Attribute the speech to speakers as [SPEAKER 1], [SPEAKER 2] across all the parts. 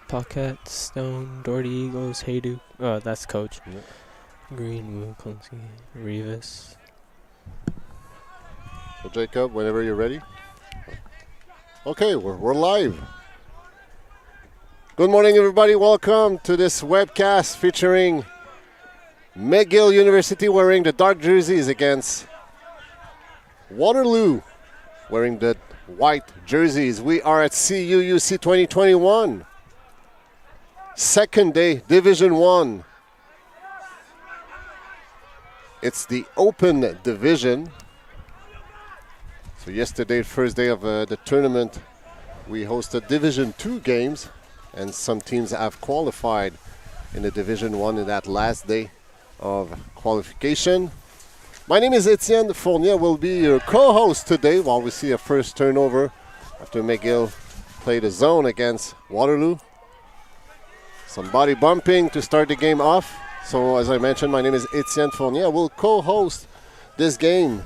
[SPEAKER 1] Paquette, Stone, Doherty Eagles, Haydu. Oh, that's coach.
[SPEAKER 2] Yep.
[SPEAKER 1] Greenwood, Kunski, Rivas.
[SPEAKER 2] So Jacob, whenever you're ready. Okay, we're live. Good morning, everybody. Welcome to this webcast featuring McGill University wearing the dark jerseys against Waterloo wearing the white jerseys. We are at CUUC 2021. Second day, Division 1. It's the open division. So yesterday, first day of the tournament, we hosted Division 2 games, and some teams have qualified in the Division 1 in that last day of qualification. My name is Etienne Fournier. Will be your co-host today while we see a first turnover after McGill played a zone against Waterloo. Some body bumping to start the game off. So as I mentioned, my name is Etienne Fournier. I will co-host this game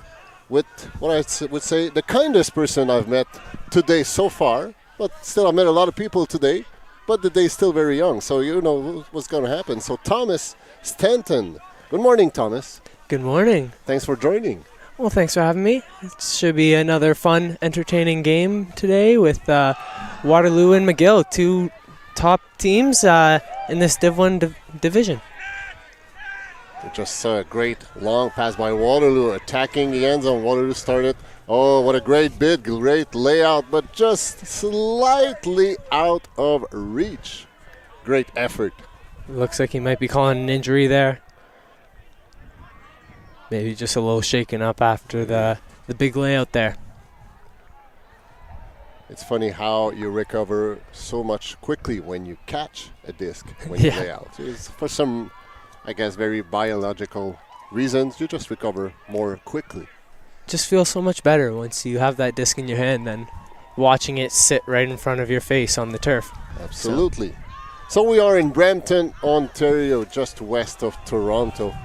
[SPEAKER 2] with what I would say the kindest person I've met today so far. But still, I've met a lot of people today, but the day is still very young, so you know what's going to happen. So Thomas Stanton. Good morning, Thomas.
[SPEAKER 1] Good morning.
[SPEAKER 2] Thanks for joining.
[SPEAKER 1] Well, thanks for having me. It should be another fun, entertaining game today with Waterloo and McGill, two top teams in this Div 1 division.
[SPEAKER 2] Just a great long pass by Waterloo, attacking the end zone. Waterloo started. Oh, what a great bid, great layout, but just slightly out of reach. Great effort.
[SPEAKER 1] Looks like he might be calling an injury there. Maybe just a little shaken up after the big layout there.
[SPEAKER 2] It's funny how you recover so much quickly when you catch a disc when you lay out. It's for some, I guess, very biological reasons, you just recover more quickly.
[SPEAKER 1] Just feels so much better once you have that disc in your hand than watching it sit right in front of your face on the turf.
[SPEAKER 2] Absolutely. So we are in Brampton, Ontario, just west of Toronto.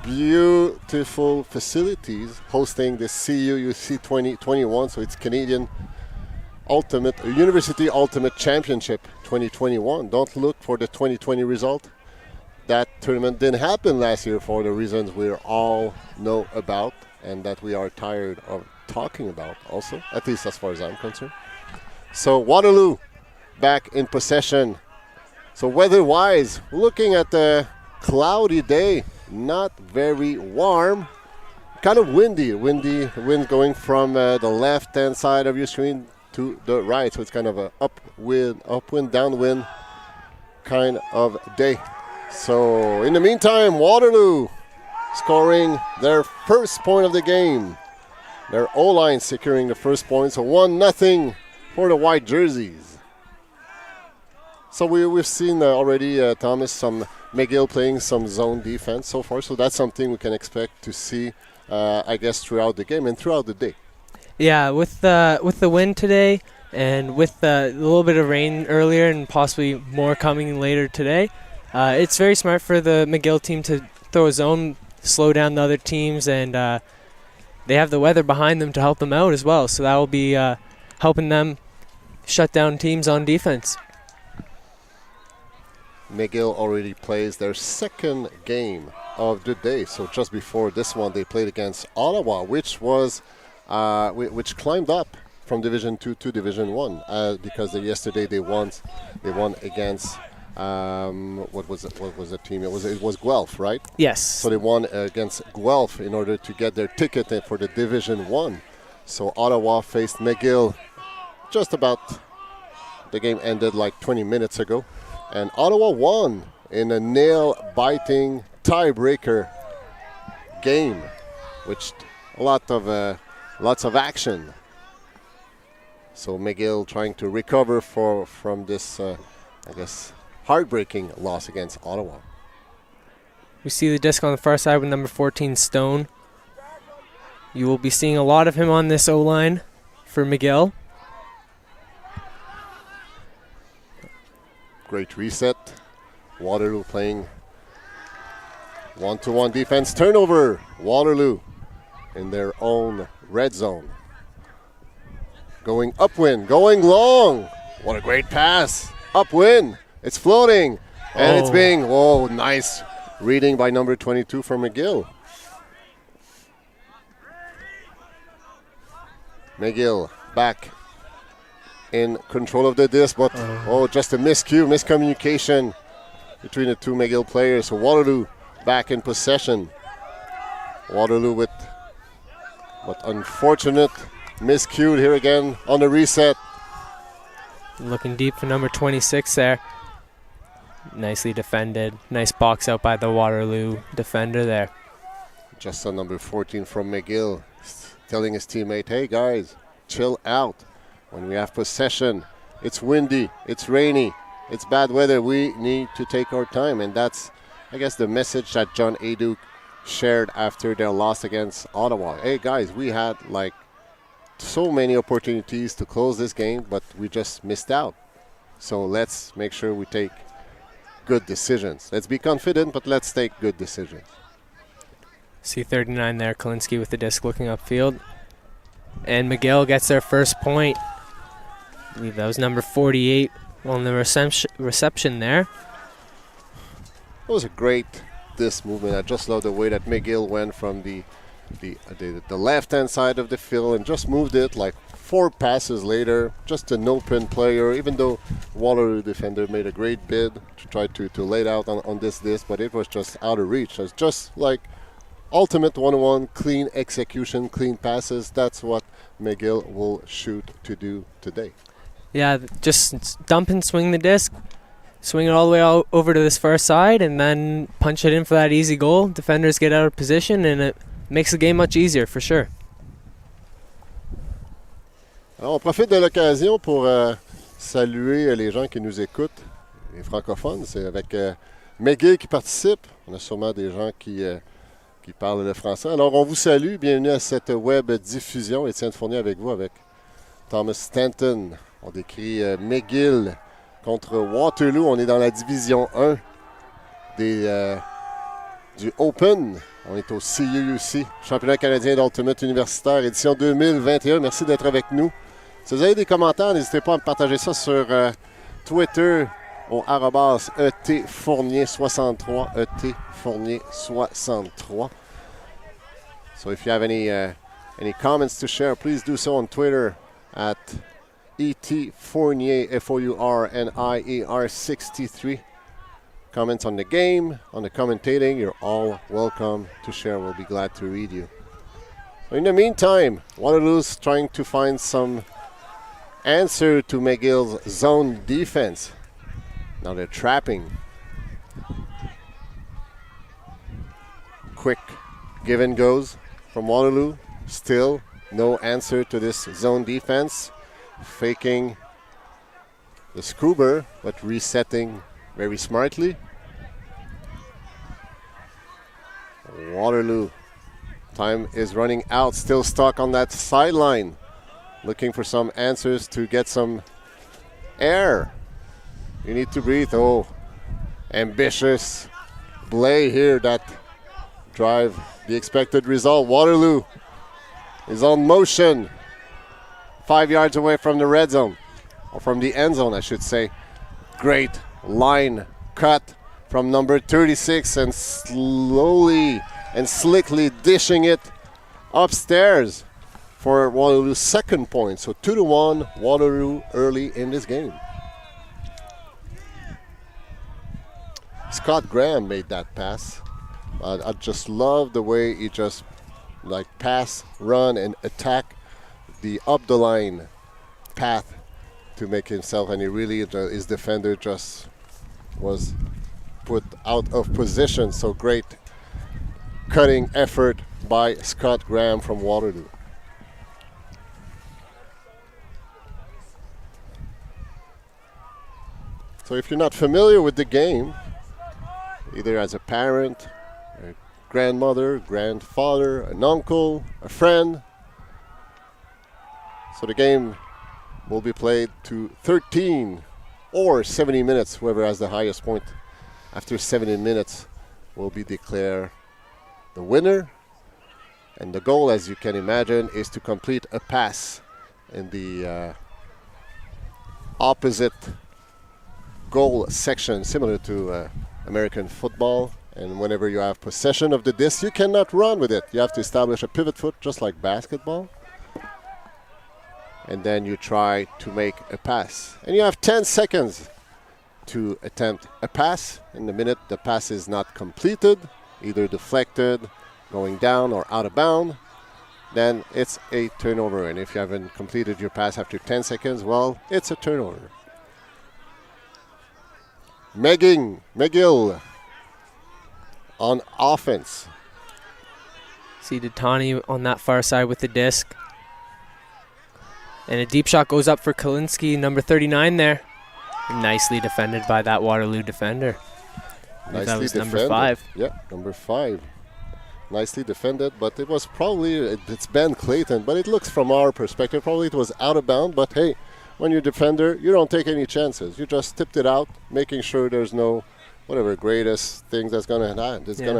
[SPEAKER 2] Beautiful facilities hosting the CUUC 2021, so it's Canadian University Ultimate Championship 2021. Don't look for the 2020 result. That tournament didn't happen last year for the reasons we all know about and that we are tired of talking about also, at least as far as I'm concerned. So Waterloo back in possession. So weather-wise, looking at the cloudy day, not very warm, kind of windy. Wind going from the left-hand side of your screen to the right, so it's kind of a upwind, downwind kind of day. So in the meantime, Waterloo scoring their first point of the game. Their O-line securing the first point, so 1-0 for the white jerseys. So we've seen already, Thomas, some McGill playing some zone defense so far, so that's something we can expect to see, I guess, throughout the game and throughout the day.
[SPEAKER 1] Yeah, with the wind today and with a little bit of rain earlier and possibly more coming later today, it's very smart for the McGill team to throw a zone, slow down the other teams, and they have the weather behind them to help them out as well. So that will be helping them shut down teams on defense.
[SPEAKER 2] McGill already plays their second game of the day. So just before this one, they played against Ottawa, which which climbed up from Division 2 to Division 1 because yesterday they won against what was the team? It was Guelph, right?
[SPEAKER 1] Yes.
[SPEAKER 2] So they won against Guelph in order to get their ticket for the Division 1. So Ottawa faced McGill just about, the game ended like 20 minutes ago. And Ottawa won in a nail-biting tiebreaker game, which lots of action. So McGill trying to recover from this, I guess, heartbreaking loss against Ottawa.
[SPEAKER 1] We see the disc on the far side with number 14, Stone. You will be seeing a lot of him on this O-line for McGill.
[SPEAKER 2] Great reset. Waterloo playing one-to-one defense. Turnover. Waterloo in their own red zone. Going upwind, going long. What a great pass. Upwind It's floating. And it's
[SPEAKER 1] Oh.
[SPEAKER 2] being, oh, nice reading by number 22 from McGill. McGill back in control of the disc, but just a miscommunication between the two McGill players. So Waterloo back in possession. Waterloo with what unfortunate miscue here again on the reset.
[SPEAKER 1] Looking deep for number 26 there. Nicely defended. Nice box out by the Waterloo defender there.
[SPEAKER 2] Just on number 14 from McGill, telling his teammate, hey guys, chill out. When we have possession, it's windy, it's rainy, it's bad weather. We need to take our time. And that's, I guess, the message that John Aduke shared after their loss against Ottawa. Hey guys, we had like so many opportunities to close this game, but we just missed out. So let's make sure we take good decisions. Let's be confident, but let's take good decisions.
[SPEAKER 1] C39 there, Kalinske with the disc looking upfield. And McGill gets their first point. I believe that was number 48 on the reception there.
[SPEAKER 2] It was a great disc movement. I just love the way that McGill went from the left-hand side of the field and just moved it like 4 passes later, just an open player, even though Waterloo defender made a great bid to try to lay it out on this disc, but it was just out of reach. It's just like ultimate one-on-one, clean execution, clean passes. That's what McGill will shoot to do today.
[SPEAKER 1] Yeah, just dump and swing the disc, swing it all the way over to this far side, and then punch it in for that easy goal. Defenders get out of position, and it makes the game much easier for sure.
[SPEAKER 2] Alors, on profite de l'occasion pour saluer les gens qui nous écoutent, les francophones. C'est avec McGill qui participe. On a sûrement des gens qui parlent le français. Alors, on vous salue. Bienvenue à cette web diffusion. Étienne Fournier avec vous, avec Thomas Stanton. On décrit McGill contre Waterloo. On est dans la division 1 du Open. On est au CUUC, Championnat canadien d'Ultimate universitaire, édition 2021. Merci d'être avec nous. Si vous avez des commentaires, n'hésitez pas à me partager ça sur Twitter au @etfournier63, etfournier63. So if you have any comments to share, please do so on Twitter at etfournier, FOURNIER63. Comments on the game, on the commentating, you're all welcome to share. We'll be glad to read you. In the meantime, Waterloo's trying to find some answer to McGill's zone defense. Now they're trapping. Quick give and goes from Waterloo. Still no answer to this zone defense. Faking the scuba, but resetting very smartly. Waterloo. Time is running out. Still stuck on that sideline. Looking for some answers to get some air. You need to breathe. Oh, ambitious play here that drive the expected result. Waterloo is on motion. 5 yards away from the red zone. Or from the end zone, I should say. Great line cut from number 36 and slowly and slickly dishing it upstairs for Waterloo's second point. So 2-1 Waterloo early in this game. Scott Graham made that pass. I just love the way he just like pass, run, and attack the up the line path to make himself, and he really, his defender just was put out of position. So great cutting effort by Scott Graham from Waterloo. So if you're not familiar with the game, either as a parent, a grandmother, grandfather, an uncle, a friend, so the game will be played to 13 or 70 minutes. Whoever has the highest point after 70 minutes will be declared the winner. And the goal, as you can imagine, is to complete a pass in the opposite goal section similar to American football. And whenever you have possession of the disc, you cannot run with it. You have to establish a pivot foot just like basketball. And then you try to make a pass. And you have 10 seconds to attempt a pass. In the minute the pass is not completed, either deflected, going down, or out of bounds, then it's a turnover. And if you haven't completed your pass after 10 seconds, well, it's a turnover. McGill on offense.
[SPEAKER 1] See Detani on that far side with the disc. And a deep shot goes up for Kalinski, number 39 there. Nicely defended by that Waterloo defender. That was number 5.
[SPEAKER 2] Yeah, number 5. Nicely defended, but it was probably, it's Ben Clayton, but it looks from our perspective, probably it was out of bounds, but hey, when you're a defender, you don't take any chances. You just tipped it out, making sure there's no whatever greatest thing that's gonna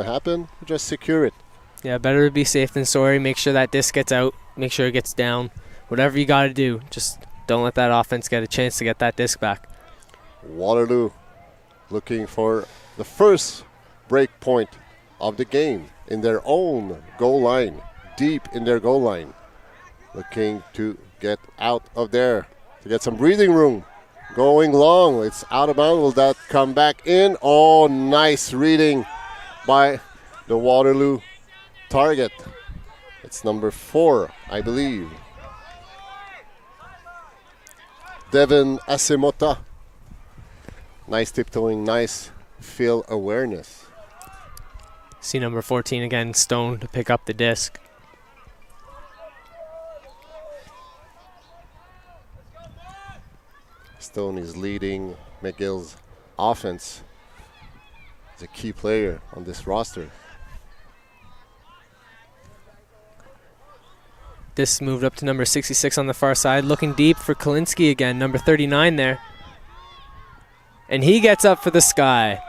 [SPEAKER 2] happen. You just secure it.
[SPEAKER 1] Yeah, better to be safe than sorry. Make sure that disc gets out. Make sure it gets down. Whatever you got to do, just don't let that offense get a chance to get that disc back.
[SPEAKER 2] Waterloo looking for the first break point of the game in their own goal line, deep in their goal line. Looking to get out of there, to get some breathing room. Going long, it's out of bounds. Will that come back in? Oh, nice reading by the Waterloo target. It's number 4, I believe. Devin Asemota. Nice tiptoeing, nice field awareness.
[SPEAKER 1] See number 14 again, Stone to pick up the disc.
[SPEAKER 2] Stone is leading McGill's offense. He's a key player on this roster.
[SPEAKER 1] This moved up to number 66 on the far side, looking deep for Kalinski again, number 39 there. And he gets up for the sky.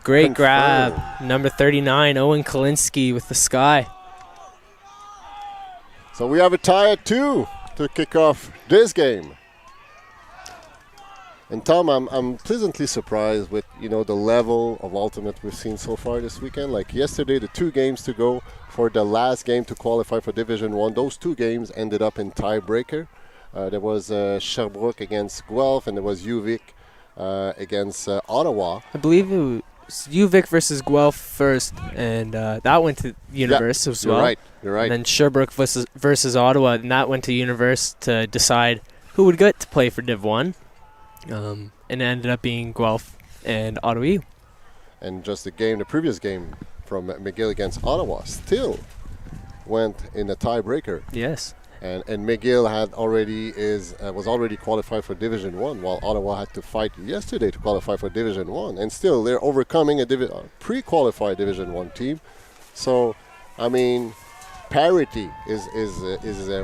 [SPEAKER 1] Great grab, number 39, Owen Kalinski with the sky.
[SPEAKER 2] So we have a tie at 2 to kick off this game. And Tom, I'm pleasantly surprised with the level of ultimate we've seen so far this weekend. Like yesterday, the 2 games to go for the last game to qualify for Division 1. Those 2 games ended up in tiebreaker. There was Sherbrooke against Guelph, and there was UVic against Ottawa.
[SPEAKER 1] I believe it was UVic versus Guelph first, and that went to Universe as well.
[SPEAKER 2] You're right.
[SPEAKER 1] And then Sherbrooke versus Ottawa, and that went to Universe to decide who would get to play for Div 1. And it ended up being Guelph and Ottawa.
[SPEAKER 2] And just the previous game from McGill against Ottawa still went in a tiebreaker.
[SPEAKER 1] Yes.
[SPEAKER 2] And McGill was already qualified for Division 1, while Ottawa had to fight yesterday to qualify for Division 1. And still, they're overcoming a pre-qualified Division 1 team. So, I mean, parity is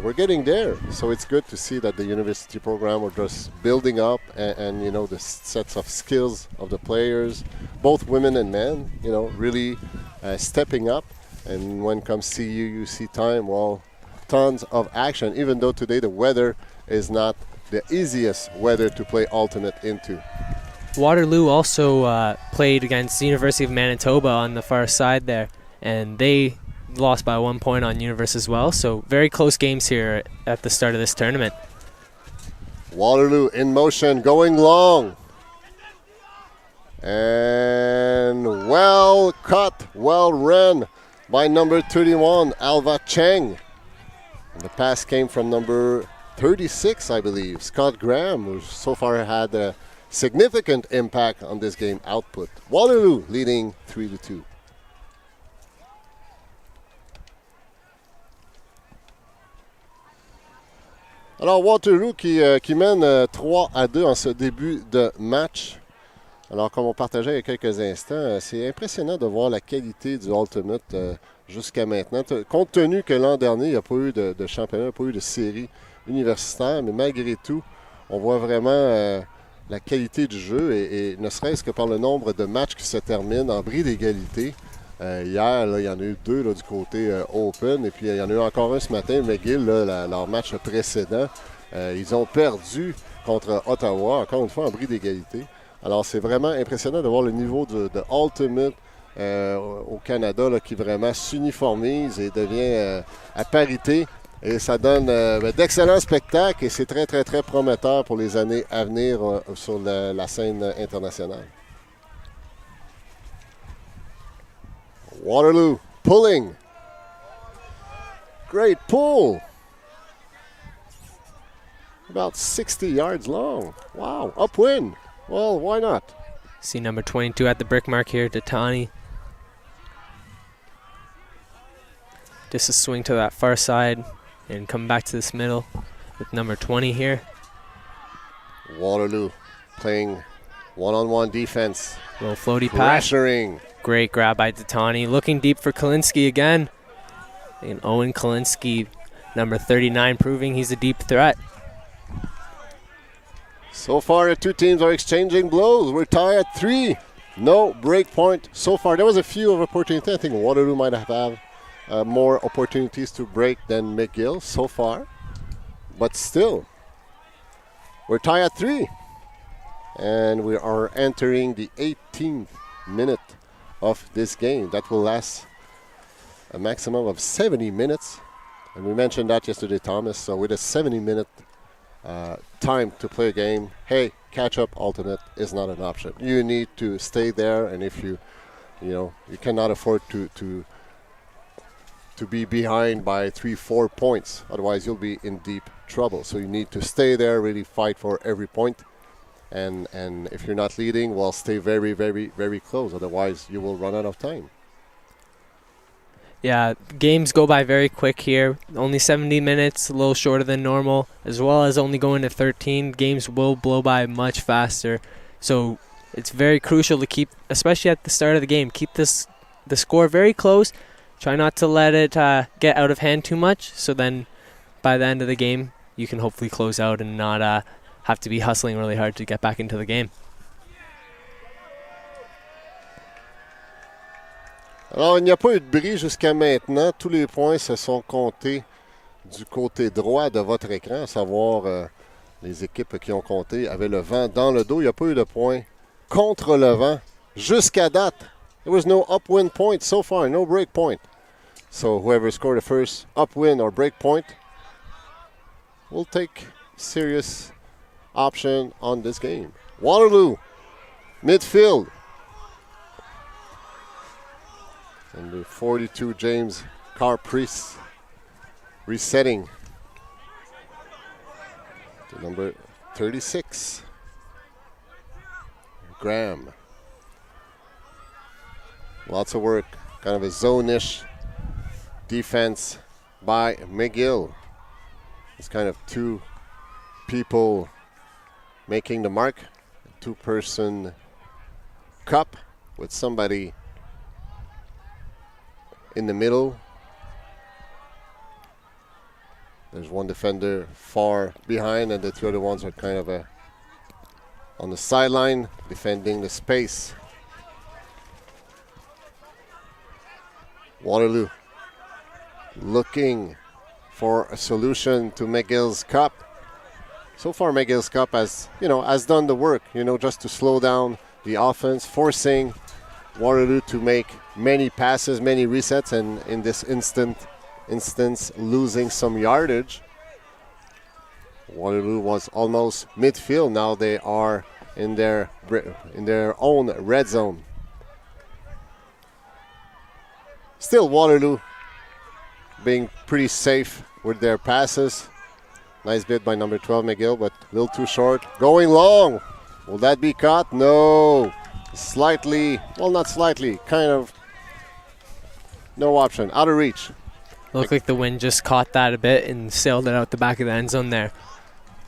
[SPEAKER 2] we're getting there. So it's good to see that the university program are just building up, and the sets of skills of the players, both women and men, really stepping up. And when it comes CUUC time, well, tons of action, even though today the weather is not the easiest weather to play ultimate into.
[SPEAKER 1] Waterloo also played against the University of Manitoba on the far side there, and they lost by 1 point on Universe as well. So very close games here at the start of this tournament.
[SPEAKER 2] Waterloo in motion, going long. And well cut, well ran by number 31, Alva Cheng. And the pass came from number 36, I believe, Scott Graham, who so far had a significant impact on this game output. Waterloo leading 3-2. Alors Waterloo qui mène 3-2 en ce début de match. Alors comme on partageait il y a quelques instants, c'est impressionnant de voir la qualité du Ultimate jusqu'à maintenant. Compte tenu que l'an dernier, il n'y a pas eu de championnat, il n'y a pas eu de série universitaire, mais malgré tout, on voit vraiment la qualité du jeu et ne serait-ce que par le nombre de matchs qui se terminent en bris d'égalité. Hier, là, il y en a eu 2 là, du côté Open, et puis il y en a eu encore un ce matin, McGill, leur match précédent. Ils ont perdu contre Ottawa, encore une fois en bris d'égalité. Alors, c'est vraiment impressionnant de voir le niveau de Ultimate au Canada là, qui vraiment s'uniformise et devient à parité. Et ça donne d'excellents spectacles et c'est très, très, très prometteur pour les années à venir sur la scène internationale. Waterloo pulling. Great pull. About 60 yards long. Wow, upwind. Well, why not?
[SPEAKER 1] See number 22 at the brick mark here, Datani. Just a swing to that far side and come back to this middle with number 20 here.
[SPEAKER 2] Waterloo playing one-on-one defense.
[SPEAKER 1] Little floaty pass.
[SPEAKER 2] Pressuring.
[SPEAKER 1] Great grab by Datani. Looking deep for Kalinski again. And Owen Kalinski, number 39, proving he's a deep threat.
[SPEAKER 2] So far, the two teams are exchanging blows. We're tied at 3. No break point so far. There was a few of opportunities. I think Waterloo might have had more opportunities to break than McGill so far. But still, we're tied at 3. And we are entering the 18th minute of this game. That will last a maximum of 70 minutes. And we mentioned that yesterday, Thomas. So with a 70-minute time to play a game, hey, catch-up alternate is not an option. You need to stay there, and if you cannot afford to be behind by 3-4 points. Otherwise, you'll be in deep trouble. So you need to stay there, really fight for every point. And if you're not leading, well, stay very, very, very close. Otherwise, you will run out of time.
[SPEAKER 1] Yeah, games go by very quick here. Only 70 minutes, a little shorter than normal, as well as only going to 13. Games will blow by much faster. So it's very crucial to keep, especially at the start of the game, keep the score very close. Try not to let it get out of hand too much. So then by the end of the game, you can hopefully close out and not have to be hustling really hard to get back into the game.
[SPEAKER 2] Alors, il n'y a pas eu de bris jusqu'à maintenant. Tous les points se sont comptés du côté droit de votre écran, à savoir les équipes qui ont compté avaient le vent dans le dos. Il n'y a pas eu de points contre le vent jusqu'à date. There was no upwind point so far, no break point. So whoever scored the first upwind or break point will take serious option on this game. Waterloo, midfield. And the 42, James Carprice, resetting to number 36, Graham. Lots of work, kind of a zone-ish defense by McGill. It's kind of two people making the mark, a two-person cup with somebody in the middle. There's one defender far behind, and the two other ones are kind of on the sideline defending the space. Waterloo looking for a solution to McGill's cup. So far, McGill's cup has done the work, just to slow down the offense, forcing Waterloo to make many passes, many resets, and in this instance, losing some yardage. Waterloo was almost midfield. Now they are in their own red zone. Still, Waterloo being pretty safe with their passes. Nice bit by number 12, McGill, but a little too short. Going long. Will that be caught? No. Slightly, well, not slightly, kind of no option. Out of reach.
[SPEAKER 1] Looked like the wind just caught that a bit and sailed it out the back of the end zone there.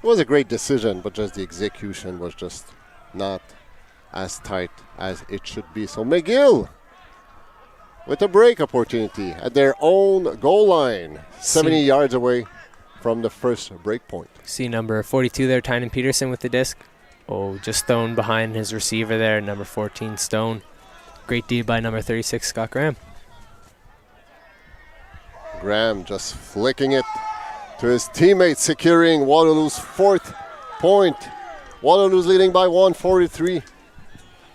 [SPEAKER 2] It was a great decision, but just the execution was just not as tight as it should be. So McGill with a break opportunity at their own goal line, 70 yards away from the first break point.
[SPEAKER 1] See number 42 there, Tynan Peterson with the disc. Oh, just thrown behind his receiver there, number 14, Stone. Great D by number 36, Scott Graham.
[SPEAKER 2] Graham just flicking it to his teammates, securing Waterloo's fourth point. Waterloo's leading by 143.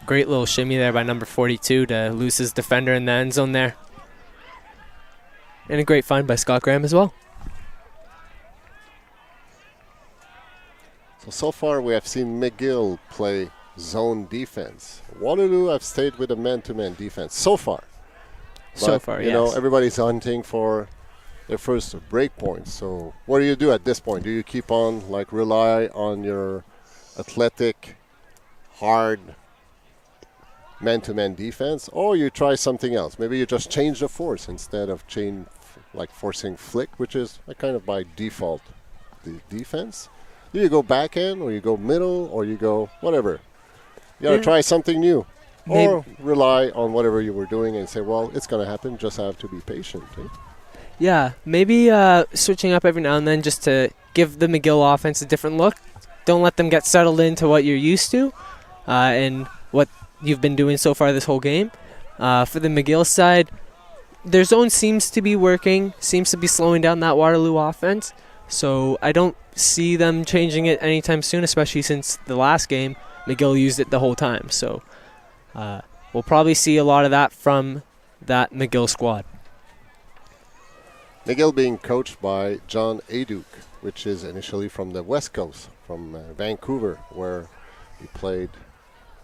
[SPEAKER 1] Great little shimmy there by number 42 to lose his defender in the end zone there. And a great find by Scott Graham as well.
[SPEAKER 2] So far we have seen McGill play zone defense. Waterloo have stayed with a man-to-man defense so far.
[SPEAKER 1] So far,
[SPEAKER 2] you know, everybody's hunting for their first break points. So what do you do at this point? Do you keep on, like, rely on your athletic, hard man-to-man defense, or you try something else? Maybe you just change the force instead of forcing flick, which is kind of by default the defense. Do you go back end, or you go middle, or you go whatever? You gotta try something new. Or rely on whatever you were doing and say, well, it's going to happen, just have to be patient. Eh?
[SPEAKER 1] Yeah, maybe switching up every now and then just to give the McGill offense a different look. Don't let them get settled into what you're used to and what you've been doing so far this whole game. For the McGill side, their zone seems to be working, seems to be slowing down that Waterloo offense. So I don't see them changing it anytime soon, especially since the last game, McGill used it the whole time. So we'll probably see a lot of that from that McGill squad.
[SPEAKER 2] McGill being coached by John Aduke, which is initially from the West Coast, from Vancouver, where he played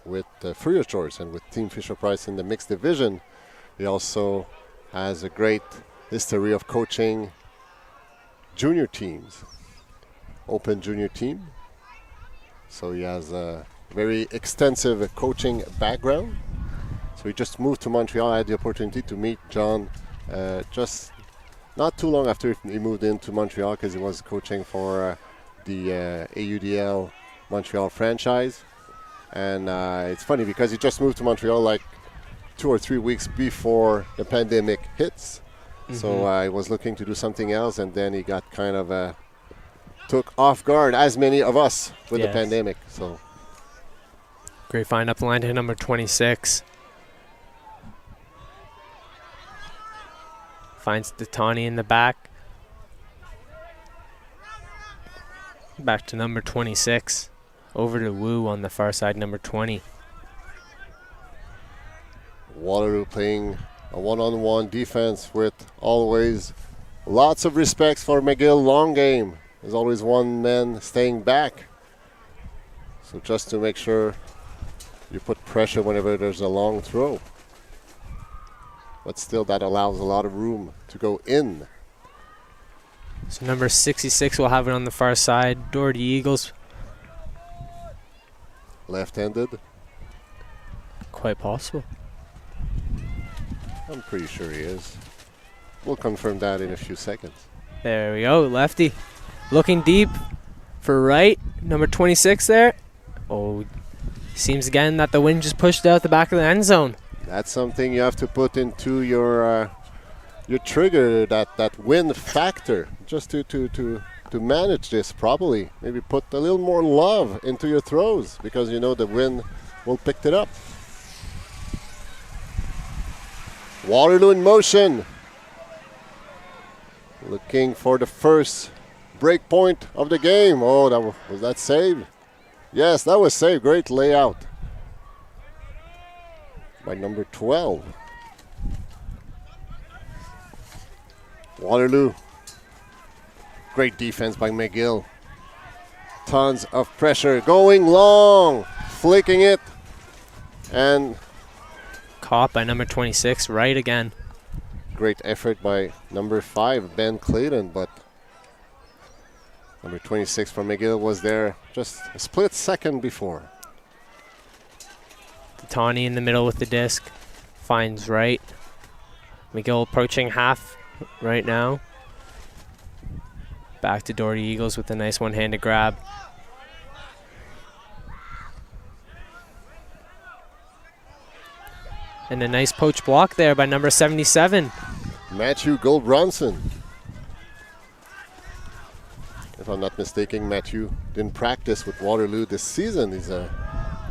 [SPEAKER 2] with Furious George and with Team Fisher-Price in the mixed division. He also has a great history of coaching junior teams, open junior team. So he has a very extensive coaching background. So he just moved to Montreal. I had the opportunity to meet John just not too long after he moved into Montreal, because he was coaching for the AUDL Montreal franchise. And it's funny because he just moved to Montreal like 2 or 3 weeks before the pandemic hits. Mm-hmm. So I was looking to do something else, and then he got kind of took off guard, as many of us, with the pandemic. So
[SPEAKER 1] great find up the line to number 26. Finds Detani in the back. Back to number 26. Over to Wu on the far side, number 20.
[SPEAKER 2] Waterloo playing a one-on-one defense with always lots of respect for McGill long game. There's always one man staying back. So just to make sure you put pressure whenever there's a long throw. But still, that allows a lot of room to go in.
[SPEAKER 1] So number 66 will have it on the far side. Doherty Eagles.
[SPEAKER 2] Left-handed.
[SPEAKER 1] Quite possible.
[SPEAKER 2] I'm pretty sure he is. We'll confirm that in a few seconds.
[SPEAKER 1] There we go, lefty. Looking deep for right. Number 26 there. Oh, seems again that the wind just pushed out the back of the end zone.
[SPEAKER 2] That's something you have to put into your trigger, that win factor, just to manage this properly. Maybe put a little more love into your throws, because you know the wind will pick it up. Waterloo in motion, looking for the first break point of the game. Oh, was that saved? Yes, that was saved. Great layout by number 12. Waterloo. Great defense by McGill. Tons of pressure. Going long. Flicking it. And
[SPEAKER 1] caught by number 26, right again.
[SPEAKER 2] Great effort by number 5, Ben Clayton, but number 26 from McGill was there just a split second before.
[SPEAKER 1] Tawny in the middle with the disc. Finds right. McGill approaching half right now. Back to Doherty Eagles with a nice one-handed grab. And a nice poach block there by number 77.
[SPEAKER 2] Matthew Goldbronson. If I'm not mistaken, Matthew didn't practice with Waterloo this season. He's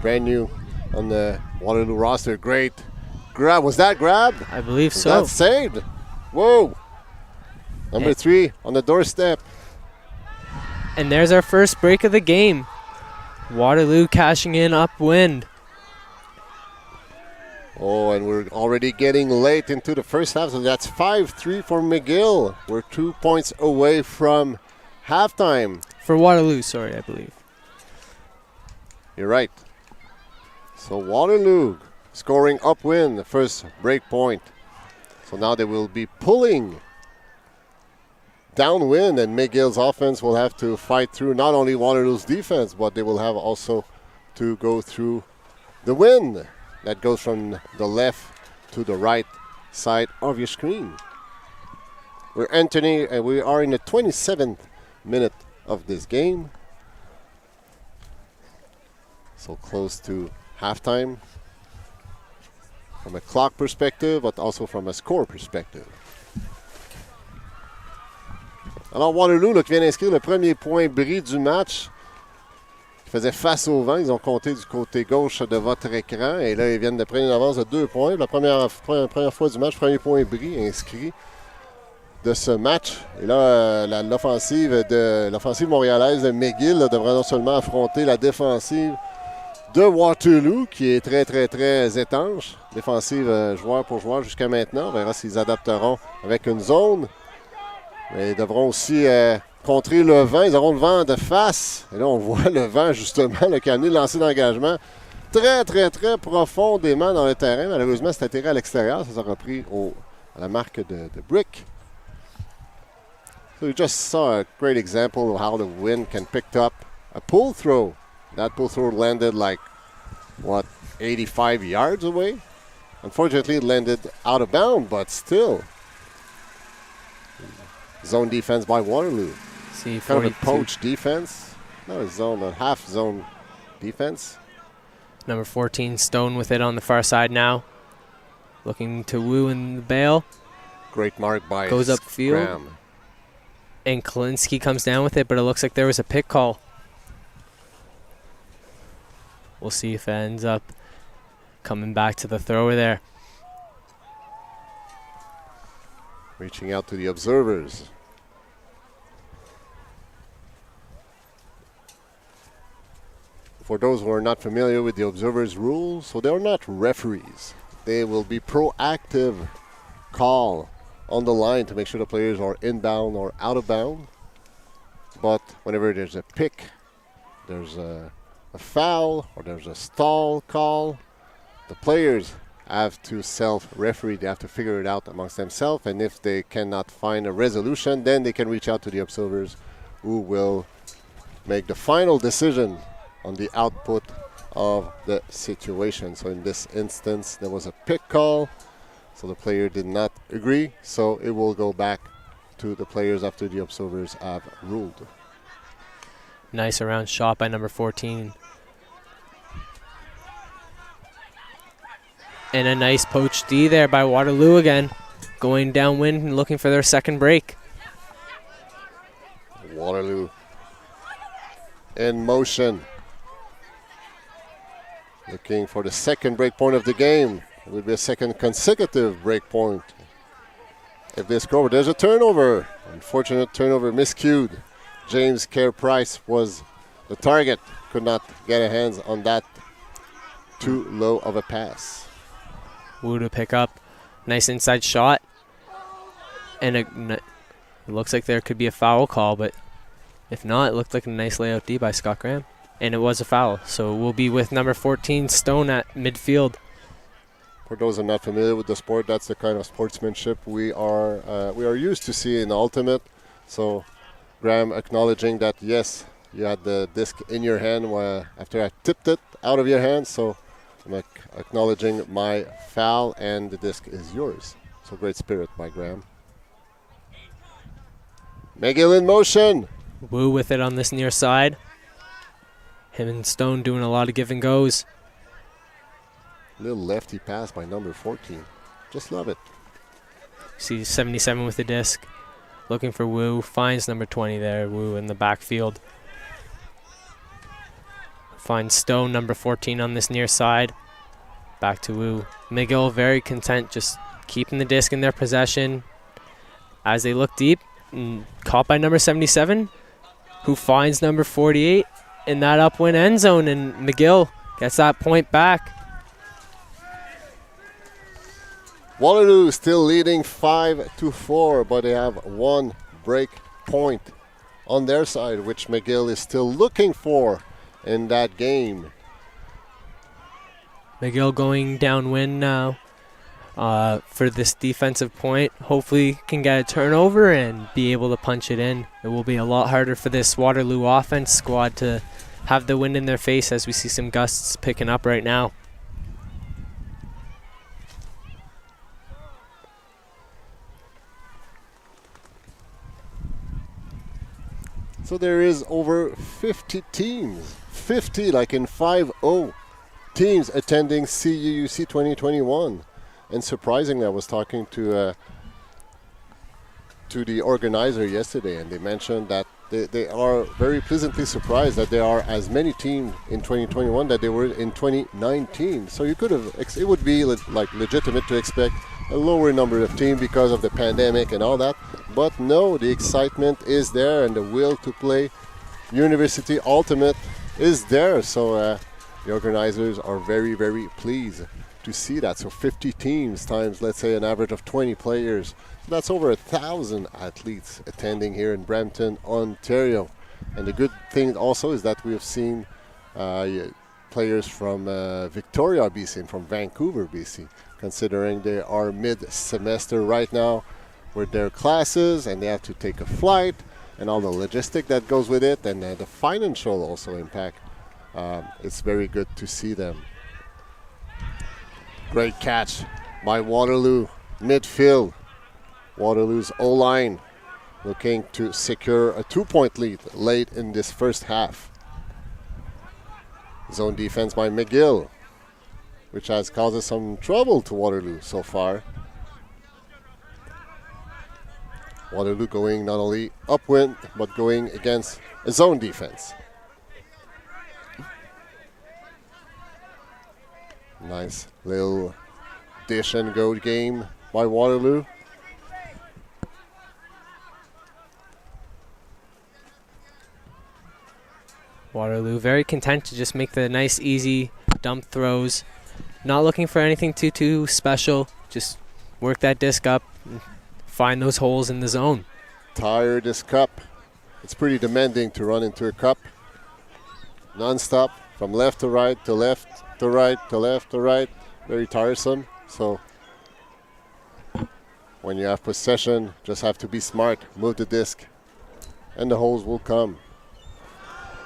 [SPEAKER 2] brand new on the Waterloo roster. Great grab. Was that grabbed?
[SPEAKER 1] I believe so.
[SPEAKER 2] That's saved. Whoa. Number 3 on the doorstep.
[SPEAKER 1] And there's our first break of the game. Waterloo cashing in upwind.
[SPEAKER 2] Oh, and we're already getting late into the first half, so that's 5-3 for McGill. We're 2 points away from halftime.
[SPEAKER 1] For Waterloo, sorry, I believe.
[SPEAKER 2] You're right. So Waterloo scoring upwind, the first break point. So now they will be pulling downwind, and McGill's offense will have to fight through not only Waterloo's defense, but they will have also to go through the wind that goes from the left to the right side of your screen. We're entering, and we are in the 27th minute of this game. So close to halftime from a clock perspective, but also from a score perspective. Alors Waterloo là, qui vient d'inscrire le premier point bris du match, qui faisait face au vent. Ils ont compté du côté gauche de votre écran et là ils viennent de prendre une avance de 2 points. La première fois du match, premier point bris inscrit de ce match. Et là, l'offensive montréalaise de McGill là, devra non seulement affronter la défensive de Waterloo, qui est très, très, très étanche. Défensive joueur pour joueur jusqu'à maintenant. On verra s'ils adapteront avec une zone. Mais ils devront aussi contrer le vent. Ils auront le vent de face. Et là, on voit le vent, justement, là, qui a amené le lancer d'engagement très, très, très profondément dans le terrain. Malheureusement, c'est atterri à l'extérieur. Ça sera pris à la marque de Brick. So you just saw a great example of how the wind can pick up a pull throw. That pull throw landed like, 85 yards away? Unfortunately, it landed out of bounds, but still. Zone defense by Waterloo.
[SPEAKER 1] See,
[SPEAKER 2] kind of a poach defense. Not a half zone defense.
[SPEAKER 1] Number 14, Stone with it on the far side now. Looking to woo in the bail.
[SPEAKER 2] Great mark by
[SPEAKER 1] Goes upfield.
[SPEAKER 2] Graham.
[SPEAKER 1] And Kalinsky comes down with it, but it looks like there was a pick call. We'll see if it ends up coming back to the thrower there.
[SPEAKER 2] Reaching out to the observers. For those who are not familiar with the observers' rules, so they're not referees. They will be proactive call on the line to make sure the players are inbound or out of bound. But whenever there's a pick, there's a foul, or there's a stall call, the players have to self-referee. They have to figure it out amongst themselves, and if they cannot find a resolution, then they can reach out to the observers, who will make the final decision on the output of the situation. So in this instance, there was a pick call, so the player did not agree, so it will go back to the players after the observers have ruled.
[SPEAKER 1] Nice around shot by number 14. And a nice poach D there by Waterloo again. Going downwind and looking for their second break.
[SPEAKER 2] Waterloo in motion. Looking for the second break point of the game. It will be a second consecutive break point. If they score, there's a turnover. Unfortunate turnover, miscued. James Kerr-Price was the target. Could not get a hands on that. Too low of a pass.
[SPEAKER 1] Wu to pick up. Nice inside shot. And it looks like there could be a foul call, but if not, it looked like a nice layout D by Scott Graham. And it was a foul. So we'll be with number 14, Stone, at midfield.
[SPEAKER 2] For those who are not familiar with the sport, that's the kind of sportsmanship we are used to see in Ultimate. So Graham acknowledging that, yes, you had the disc in your hand after I tipped it out of your hand. So I'm acknowledging my foul, and the disc is yours. So great spirit by Graham. McGill in motion.
[SPEAKER 1] Wu with it on this near side. Him and Stone doing a lot of give and goes.
[SPEAKER 2] Little lefty pass by number 14. Just love it.
[SPEAKER 1] See 77 with the disc. Looking for Wu. Finds number 20 there. Wu in the backfield. Finds Stone, number 14, on this near side. Back to Wu. McGill very content, just keeping the disc in their possession as they look deep. Caught by number 77, who finds number 48 in that upwind end zone, and McGill gets that point back.
[SPEAKER 2] Waterloo still leading 5-4, but they have one break point on their side, which McGill is still looking for in that game.
[SPEAKER 1] McGill going downwind now for this defensive point. Hopefully can get a turnover and be able to punch it in. It will be a lot harder for this Waterloo offense squad to have the wind in their face, as we see some gusts picking up right now.
[SPEAKER 2] So there is over 50 teams, 50 like in 5-0 teams attending CUUC 2021. And surprisingly, I was talking to the organizer yesterday, and they mentioned that they are very pleasantly surprised that there are as many teams in 2021 that they were in 2019. So you could have, it would be like legitimate to expect a lower number of teams because of the pandemic and all that. But no, the excitement is there, and the will to play University Ultimate is there. So the organizers are very, very pleased to see that. So 50 teams times, let's say, an average of 20 players. So that's over 1,000 athletes attending here in Brampton, Ontario. And the good thing also is that we have seen players from Victoria, BC, and from Vancouver, BC, considering they are mid-semester right now with their classes, and they have to take a flight and all the logistic that goes with it, and the financial also impact. It's very good to see them. Great catch by Waterloo, midfield. Waterloo's O-line looking to secure a 2-point lead late in this first half. Zone defense by McGill, which has caused some trouble to Waterloo so far. Waterloo going not only upwind, but going against a zone defense. Nice little dish and go game by Waterloo.
[SPEAKER 1] Waterloo very content to just make the nice, easy dump throws. Not looking for anything too special. Just work that disc up and find those holes in the zone.
[SPEAKER 2] Tire this cup. It's pretty demanding to run into a cup. Non-stop from left to right to left to right to left to right. Very tiresome. So when you have possession, just have to be smart. Move the disc and the holes will come.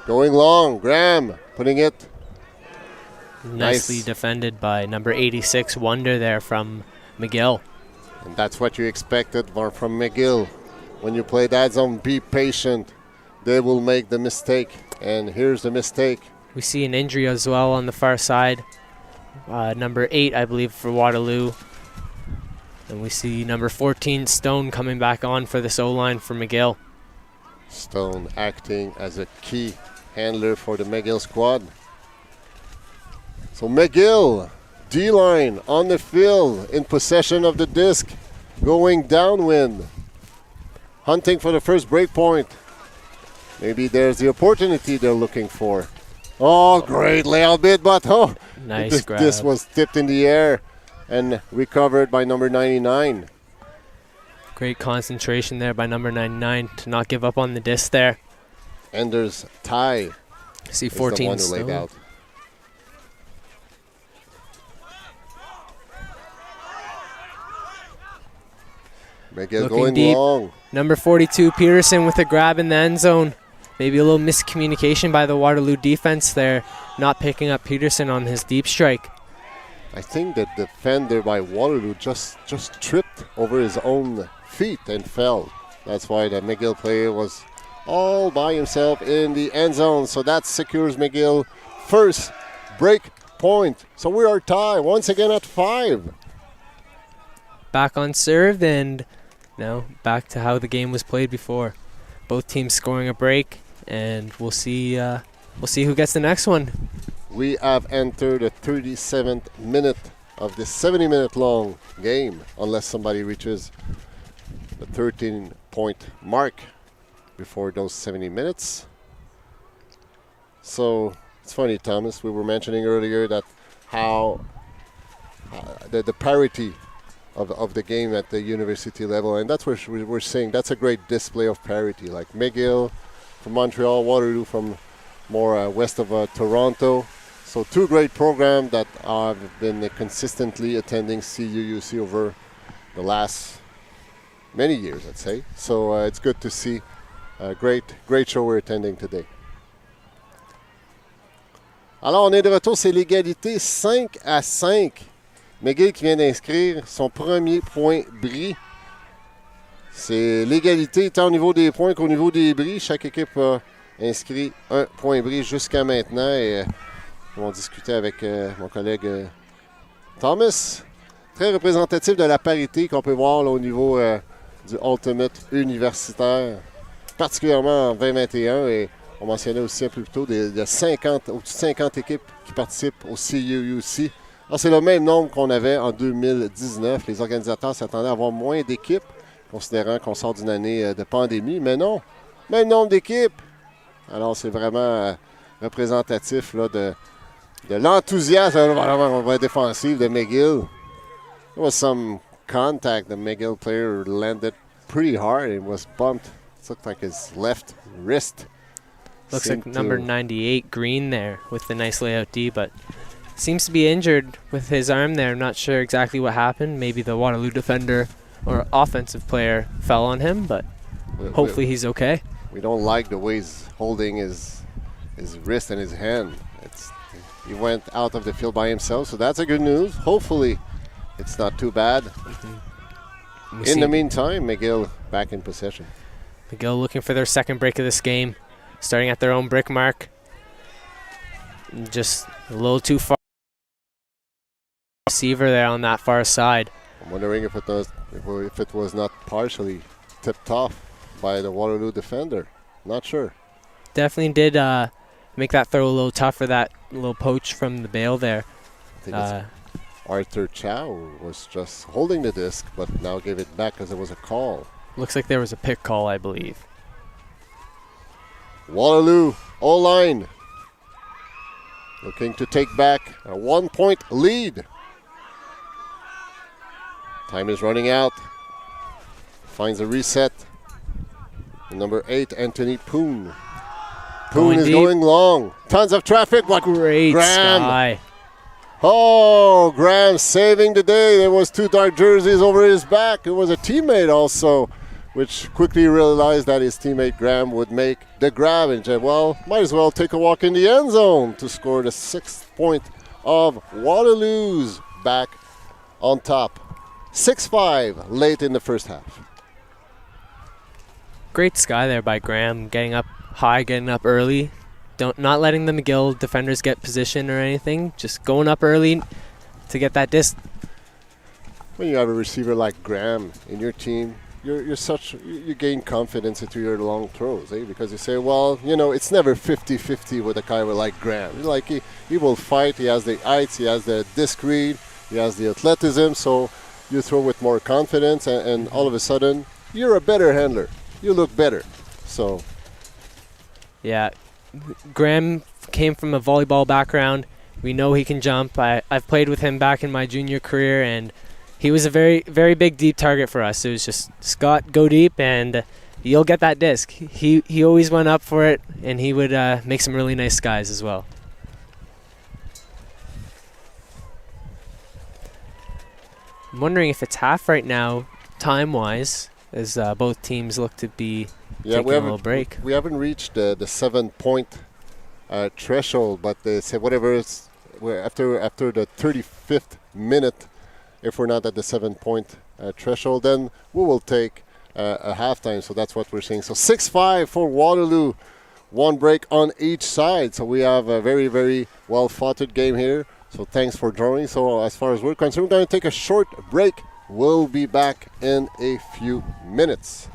[SPEAKER 2] Going long, Graham putting it.
[SPEAKER 1] Nicely
[SPEAKER 2] Nice.
[SPEAKER 1] defended by number 86, Wonder there from McGill.
[SPEAKER 2] And that's what you expected from McGill. When you play that zone, be patient. They will make the mistake. And here's the mistake.
[SPEAKER 1] We see an injury as well on the far side. Number 8, I believe, for Waterloo. And we see number 14, Stone, coming back on for this O-line for McGill.
[SPEAKER 2] Stone acting as a key handler for the McGill squad. So McGill, D-line on the field, in possession of the disc, going downwind, hunting for the first break point. Maybe there's the opportunity they're looking for. Oh, great layout bit, but
[SPEAKER 1] Nice grab.
[SPEAKER 2] This was tipped in the air and recovered by number 99.
[SPEAKER 1] Great concentration there by number 99 to not give up on the disc there.
[SPEAKER 2] Anders Ty
[SPEAKER 1] See
[SPEAKER 2] is the
[SPEAKER 1] 14
[SPEAKER 2] one who laid
[SPEAKER 1] Stone.
[SPEAKER 2] out. McGill
[SPEAKER 1] Looking
[SPEAKER 2] going
[SPEAKER 1] deep.
[SPEAKER 2] long.
[SPEAKER 1] Number 42, Peterson, with a grab in the end zone. Maybe a little miscommunication by the Waterloo defense there, not picking up Peterson on his deep strike.
[SPEAKER 2] I think the defender by Waterloo just tripped over his own feet and fell. That's why the McGill player was all by himself in the end zone. So that secures McGill first break point. So we are tied once again at 5.
[SPEAKER 1] Back on serve, and now back to how the game was played before. Both teams scoring a break, and we'll see who gets the next one.
[SPEAKER 2] We have entered the 37th minute of this 70-minute long game, unless somebody reaches the 13-point mark before those 70 minutes. So it's funny, Thomas. We were mentioning earlier that how the parity of the game at the university level, and that's what we're saying. That's a great display of parity. Like McGill from Montreal, Waterloo from more west of Toronto. So two great programs that have been consistently attending CUUC over the last many years, I'd say. So it's good to see a great show we're attending today. Alors, on est de retour, c'est l'égalité 5-5. McGill qui vient d'inscrire son premier point bris. C'est l'égalité tant au niveau des points qu'au niveau des bris. Chaque équipe a inscrit un point bris jusqu'à maintenant. Et on va discuter avec mon collègue Thomas. Très représentatif de la parité qu'on peut voir là, au niveau du Ultimate universitaire, particulièrement en 2021. Et on mentionnait aussi un peu plus tôt, il y a 50, au-dessus de 50 équipes qui participent au CUUC. Alors, c'est le même nombre qu'on avait en 2019. Les organisateurs s'attendaient à avoir moins d'équipes, considérant qu'on sort d'une année de pandémie. Mais non, même nombre d'équipes. Alors, c'est vraiment représentatif là, de l'enthousiasme vraiment défensif de McGill. There was some contact. The McGill player landed pretty hard and was bumped. It looked like his left wrist.
[SPEAKER 1] Looks like number 98, Green, there with the nice layout D, but seems to be injured with his arm there. I'm not sure exactly what happened. Maybe the Waterloo defender or offensive player fell on him, but hopefully he's okay.
[SPEAKER 2] We don't like the way he's holding his wrist and his hand. He went out of the field by himself, so that's a good news. Hopefully it's not too bad. In the meantime, McGill back in possession.
[SPEAKER 1] McGill looking for their second break of this game. Starting at their own brick mark. Just a little too far. Receiver there on that far side.
[SPEAKER 2] I'm wondering if it was not partially tipped off by the Waterloo defender. Not sure.
[SPEAKER 1] Definitely did make that throw a little tough for that little poach from the bail there.
[SPEAKER 2] I think Arthur Chow was just holding the disc, but now gave it back because it was a call.
[SPEAKER 1] Looks like there was a pick call, I believe.
[SPEAKER 2] Waterloo, O-line, looking to take back a 1-point lead. Time is running out. Finds a reset. Number 8, Anthony Poon. Poon is going long. Tons of traffic. What
[SPEAKER 1] great
[SPEAKER 2] Graham.
[SPEAKER 1] Sky.
[SPEAKER 2] Oh, Graham saving the day. There was 2 dark jerseys over his back. It was a teammate also, which quickly realized that his teammate Graham would make the grab and said, well, might as well take a walk in the end zone to score the 6th point of Waterloo's back on top. 6-5 late in the first half.
[SPEAKER 1] Great sky there by Graham, getting up high, getting up early. Not letting the McGill defenders get position or anything, just going up early to get that disc.
[SPEAKER 2] When you have a receiver like Graham in your team, you gain confidence into your long throws, because you say, well, it's never 50-50 with a guy like Graham. Like he will fight, he has the heights, he has the disc read, he has the athleticism, so you throw with more confidence, and all of a sudden you're a better handler. You look better. So
[SPEAKER 1] yeah, Graham came from a volleyball background. We know he can jump. I've played with him back in my junior career, and he was a very, very big deep target for us. It was just, Scott, go deep, and you'll get that disc. He always went up for it, and he would make some really nice skies as well. I'm wondering if it's half right now, time-wise, as both teams look to be taking a little break.
[SPEAKER 2] We haven't reached the 7-point threshold, but they say whatever it's after the 35th minute. If we're not at the 7-point threshold, then we will take a halftime. So that's what we're saying. So 6-5 for Waterloo. 1 break on each side. So we have a very, very well-fought game here. So thanks for joining. So as far as we're concerned, we're going to take a short break. We'll be back in a few minutes.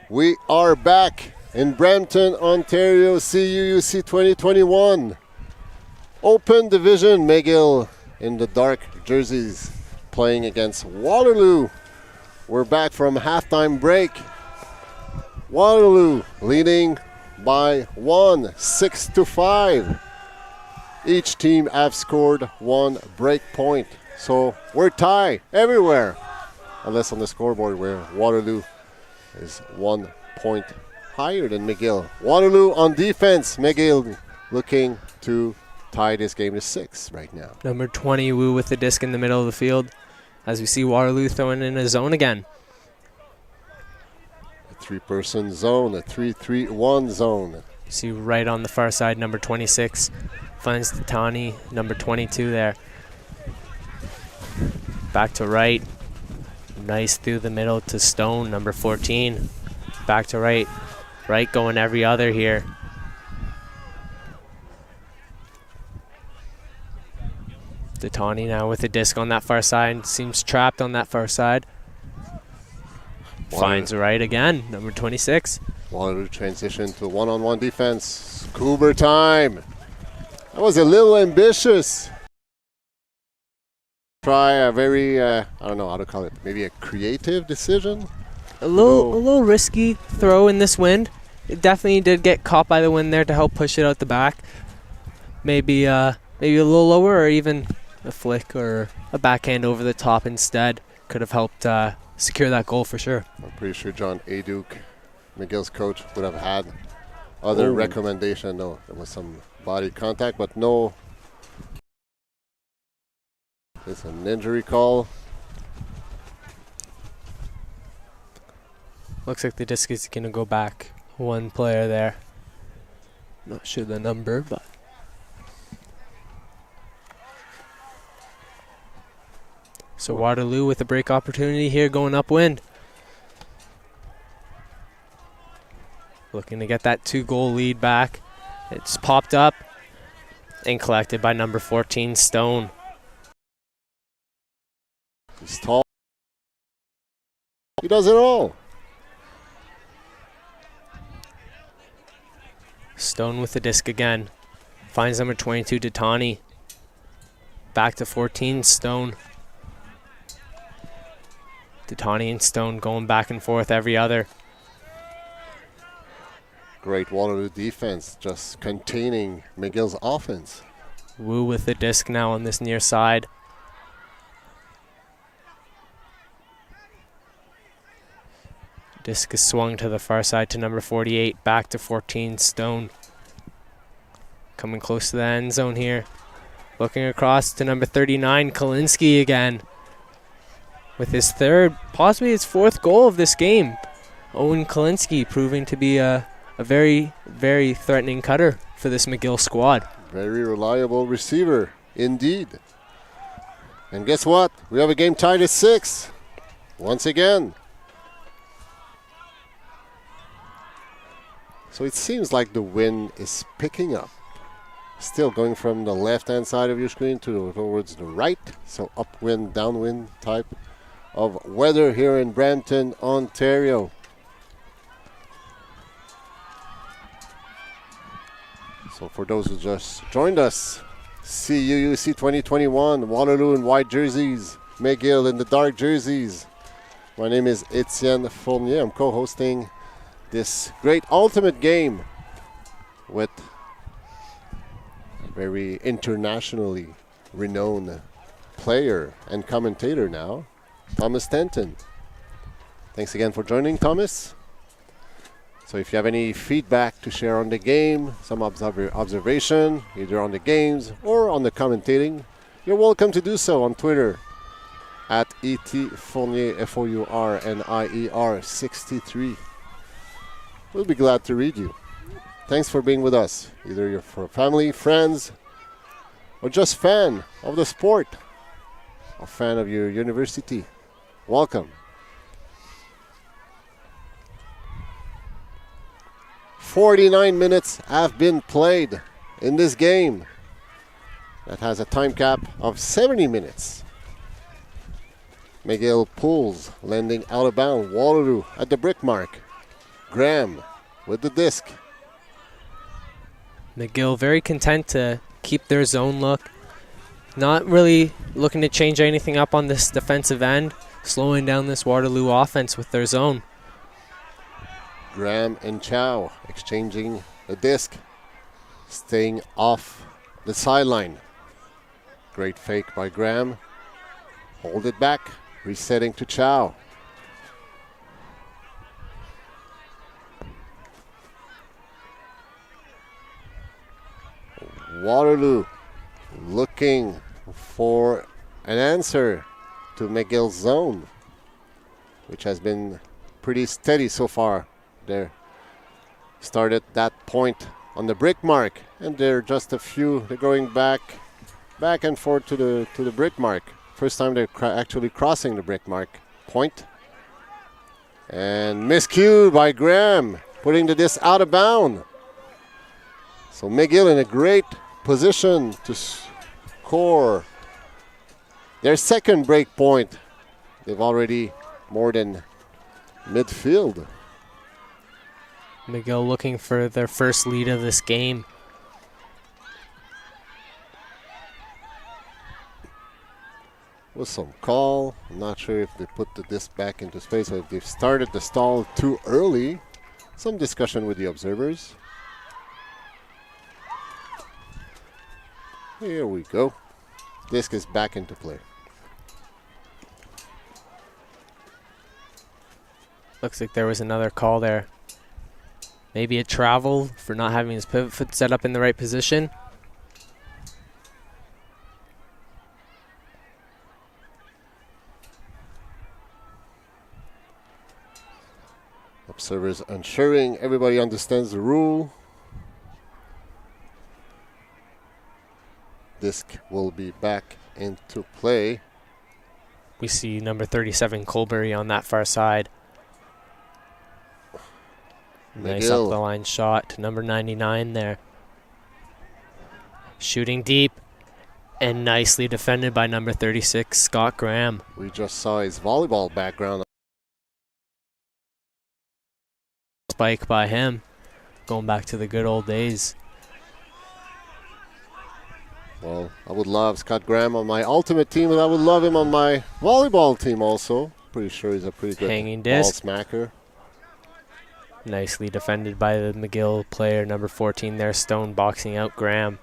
[SPEAKER 2] We are back in Brampton, Ontario, CUUC 2021. Open Division, McGill in the dark jerseys playing against Waterloo. We're back from halftime break. Waterloo leading by 1, 6-5. Each team have scored 1 break point. So we're tied everywhere, unless on the scoreboard where Waterloo is 1 point higher than McGill. Waterloo on defense. McGill looking to tie this game to 6 right now.
[SPEAKER 1] Number 20, Wu with the disc in the middle of the field. As we see Waterloo throwing in a zone again.
[SPEAKER 2] A 3-person zone, a 3-3-1 zone.
[SPEAKER 1] You see right on the far side, number 26 finds Titani, number 22 there. Back to right. Nice through the middle to Stone, number 14. Back to right. Right going every other here. Titani now with the disc on that far side. Seems trapped on that far side. Finds right again, number 26.
[SPEAKER 2] Waterloo transition to one-on-one defense. Scuba time. That was a little ambitious. Try a very, I don't know how to call it, maybe a creative decision?
[SPEAKER 1] A little risky throw in this wind. It definitely did get caught by the wind there to help push it out the back. Maybe a little lower, or even a flick or a backhand over the top instead could have helped secure that goal for sure.
[SPEAKER 2] I'm pretty sure John Aduke, McGill's coach, would have had other recommendation. No, there was some body contact, but no. It's an injury call.
[SPEAKER 1] Looks like the disc is going to go back. One player there. Not sure the number, but. So Waterloo with a break opportunity here going upwind. Looking to get that 2-goal lead back. It's popped up and collected by number 14, Stone.
[SPEAKER 2] He's tall. He does it all.
[SPEAKER 1] Stone with the disc again. Finds number 22, Titani. Back to 14, Stone. Titani and Stone going back and forth every other.
[SPEAKER 2] Great Waterloo defense, just containing McGill's offense.
[SPEAKER 1] Wu with the disc now on this near side. Disc is swung to the far side to number 48. Back to 14, Stone. Coming close to the end zone here. Looking across to number 39, Kalinski again. With his third, possibly his 4th goal of this game. Owen Kalinski proving to be a very, very threatening cutter for this McGill squad.
[SPEAKER 2] Very reliable receiver, indeed. And guess what? We have a game tied at 6. Once again. So it seems like the wind is picking up. Still going from the left-hand side of your screen towards the right. So upwind, downwind type of weather here in Brampton, Ontario. So for those who just joined us, CUUC 2021, Waterloo in white jerseys, McGill in the dark jerseys. My name is Etienne Fournier. I'm co-hosting this great ultimate game with a very internationally renowned player and commentator now, Thomas Stanton. Thanks again for joining, Thomas. So if you have any feedback to share on the game, some observation, either on the games or on the commentating, you're welcome to do so on Twitter at ETFournier, Fournier 63. We'll be glad to read you. Thanks for being with us. Either you're for family, friends, or just fan of the sport, a fan of your university. Welcome. 49 minutes have been played in this game that has a time cap of 70 minutes. McGill pulls, landing out of bounds. Waterloo at the brick mark. Graham with the disc.
[SPEAKER 1] McGill very content to keep their zone look. Not really looking to change anything up on this defensive end. Slowing down this Waterloo offense with their zone.
[SPEAKER 2] Graham and Chow exchanging the disc. Staying off the sideline. Great fake by Graham. Hold it back. Resetting to Chow. Waterloo looking for an answer to McGill's zone, which has been pretty steady so far. They started that point on the brick mark, and they're just a few. They're going back and forth to the brick mark. First time they're actually crossing the brick mark point. And miscued by Graham, putting the disc out of bound. So McGill in a great position to score their second break point. They've already more than midfield.
[SPEAKER 1] McGill looking for their first lead of this game.
[SPEAKER 2] With some call. I'm not sure if they put the disc back into space or if they've started the stall too early. Some discussion with the observers. Here we go. Disc is back into play.
[SPEAKER 1] Looks like there was another call there. Maybe a travel for not having his pivot foot set up in the right position.
[SPEAKER 2] Observers ensuring everybody understands the rule. Disc will be back into play.
[SPEAKER 1] We see number 37 Colbury on that far side. Nice up the line shot to number 99 there. Shooting deep and nicely defended by number 36 Scott Graham.
[SPEAKER 2] We just saw his volleyball background.
[SPEAKER 1] Spike by him, going back to the good old days.
[SPEAKER 2] Well, I would love Scott Graham on my ultimate team, but I would love him on my volleyball team also. Pretty sure he's a pretty good
[SPEAKER 1] hanging
[SPEAKER 2] ball
[SPEAKER 1] disc.
[SPEAKER 2] smacker.
[SPEAKER 1] Nicely defended by the McGill player, number 14 there, Stone boxing out Graham.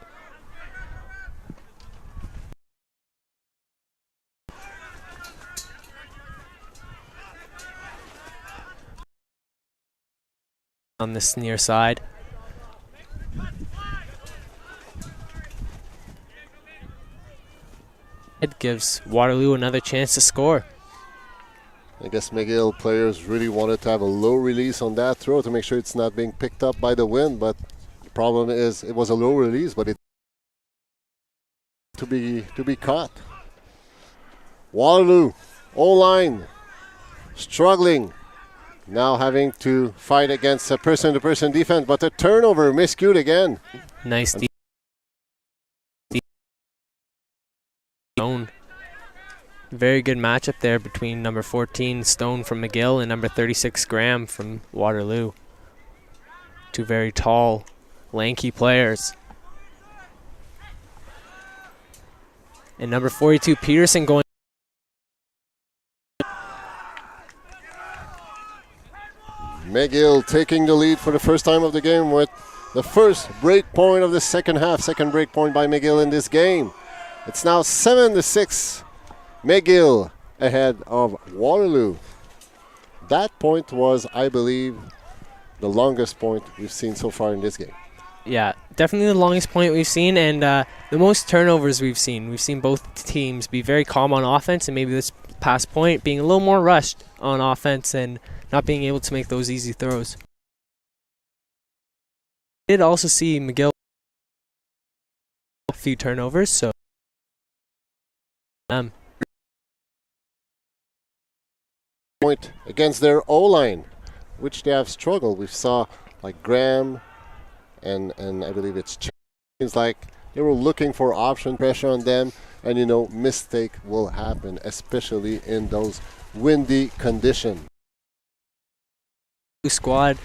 [SPEAKER 1] On this near side. It gives Waterloo another chance to score.
[SPEAKER 2] I guess McGill players really wanted to have a low release on that throw to make sure it's not being picked up by the wind, but the problem is it was a low release, but it to be caught. Waterloo, O-line, struggling. Now having to fight against a person-to-person defense, but a turnover miscued again.
[SPEAKER 1] Nice deep. Very good matchup there between number 14 Stone from McGill and number 36 Graham from Waterloo. Two very tall, lanky players. And number 42 Peterson going.
[SPEAKER 2] McGill taking the lead for the first time of the game with the first break point of the second half. Second break point by McGill in this game. It's now 7-6. McGill ahead of Waterloo. That point was, I believe, the longest point we've seen so far in this game.
[SPEAKER 1] Yeah, definitely the longest point we've seen and the most turnovers we've seen. We've seen both teams be very calm on offense and maybe this past point being a little more rushed on offense and not being able to make those easy throws. I did also see McGill a few turnovers, so
[SPEAKER 2] point against their O-line, which they have struggled. We saw like Graham and I believe it's Chains, like they were looking for option pressure on them, and you know, mistake will happen, especially in those windy conditions.
[SPEAKER 1] squad.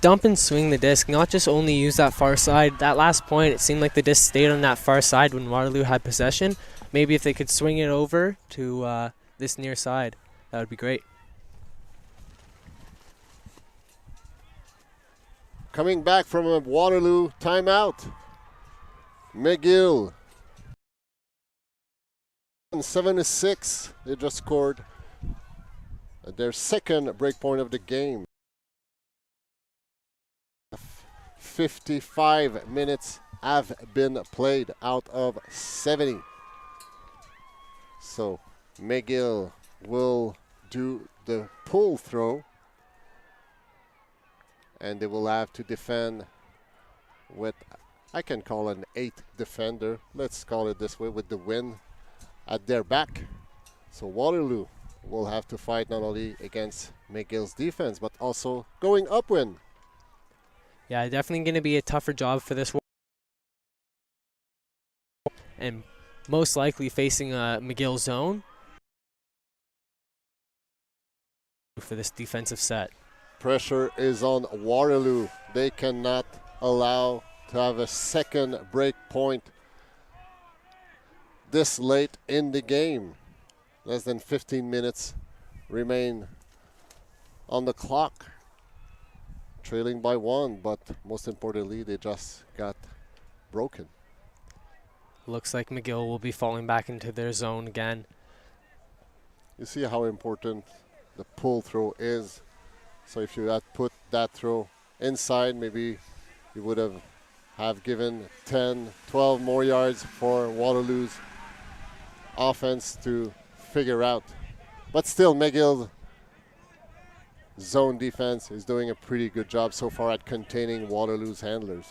[SPEAKER 1] Dump and swing the disc, not just only use that far side. That last point, it seemed like the disc stayed on that far side when Waterloo had possession. Maybe if they could swing it over to this near side, that would be great.
[SPEAKER 2] Coming back from a Waterloo timeout, McGill. 7-6, they just scored their second break point of the game. 55 minutes have been played out of 70. So McGill will do the pull throw, and they will have to defend with, I can call an 8th defender, let's call it this way, with the wind at their back. So Waterloo will have to fight not only against McGill's defense, but also going upwind.
[SPEAKER 1] Yeah, definitely going to be a tougher job for this one. And most likely facing a McGill zone for this defensive set.
[SPEAKER 2] Pressure is on Waterloo. They cannot allow to have a second break point this late in the game. Less than 15 minutes remain on the clock. Trailing by 1, but most importantly, they just got broken.
[SPEAKER 1] Looks like McGill will be falling back into their zone again.
[SPEAKER 2] You see how important the pull throw is. So if you had put that throw inside, maybe you would have given 10, 12 more yards for Waterloo's offense to figure out. But still, McGill zone defense is doing a pretty good job so far at containing Waterloo's handlers,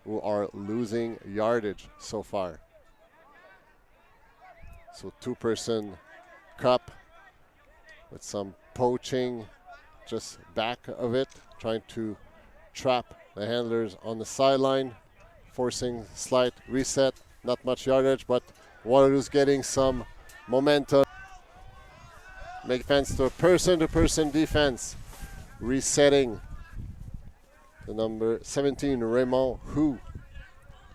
[SPEAKER 2] who are losing yardage so far. So two-person cup with some poaching just back of it, trying to trap the handlers on the sideline, forcing slight reset, not much yardage, but Waterloo's getting some momentum. Make fence to person defense. Resetting the number 17, Raymond, who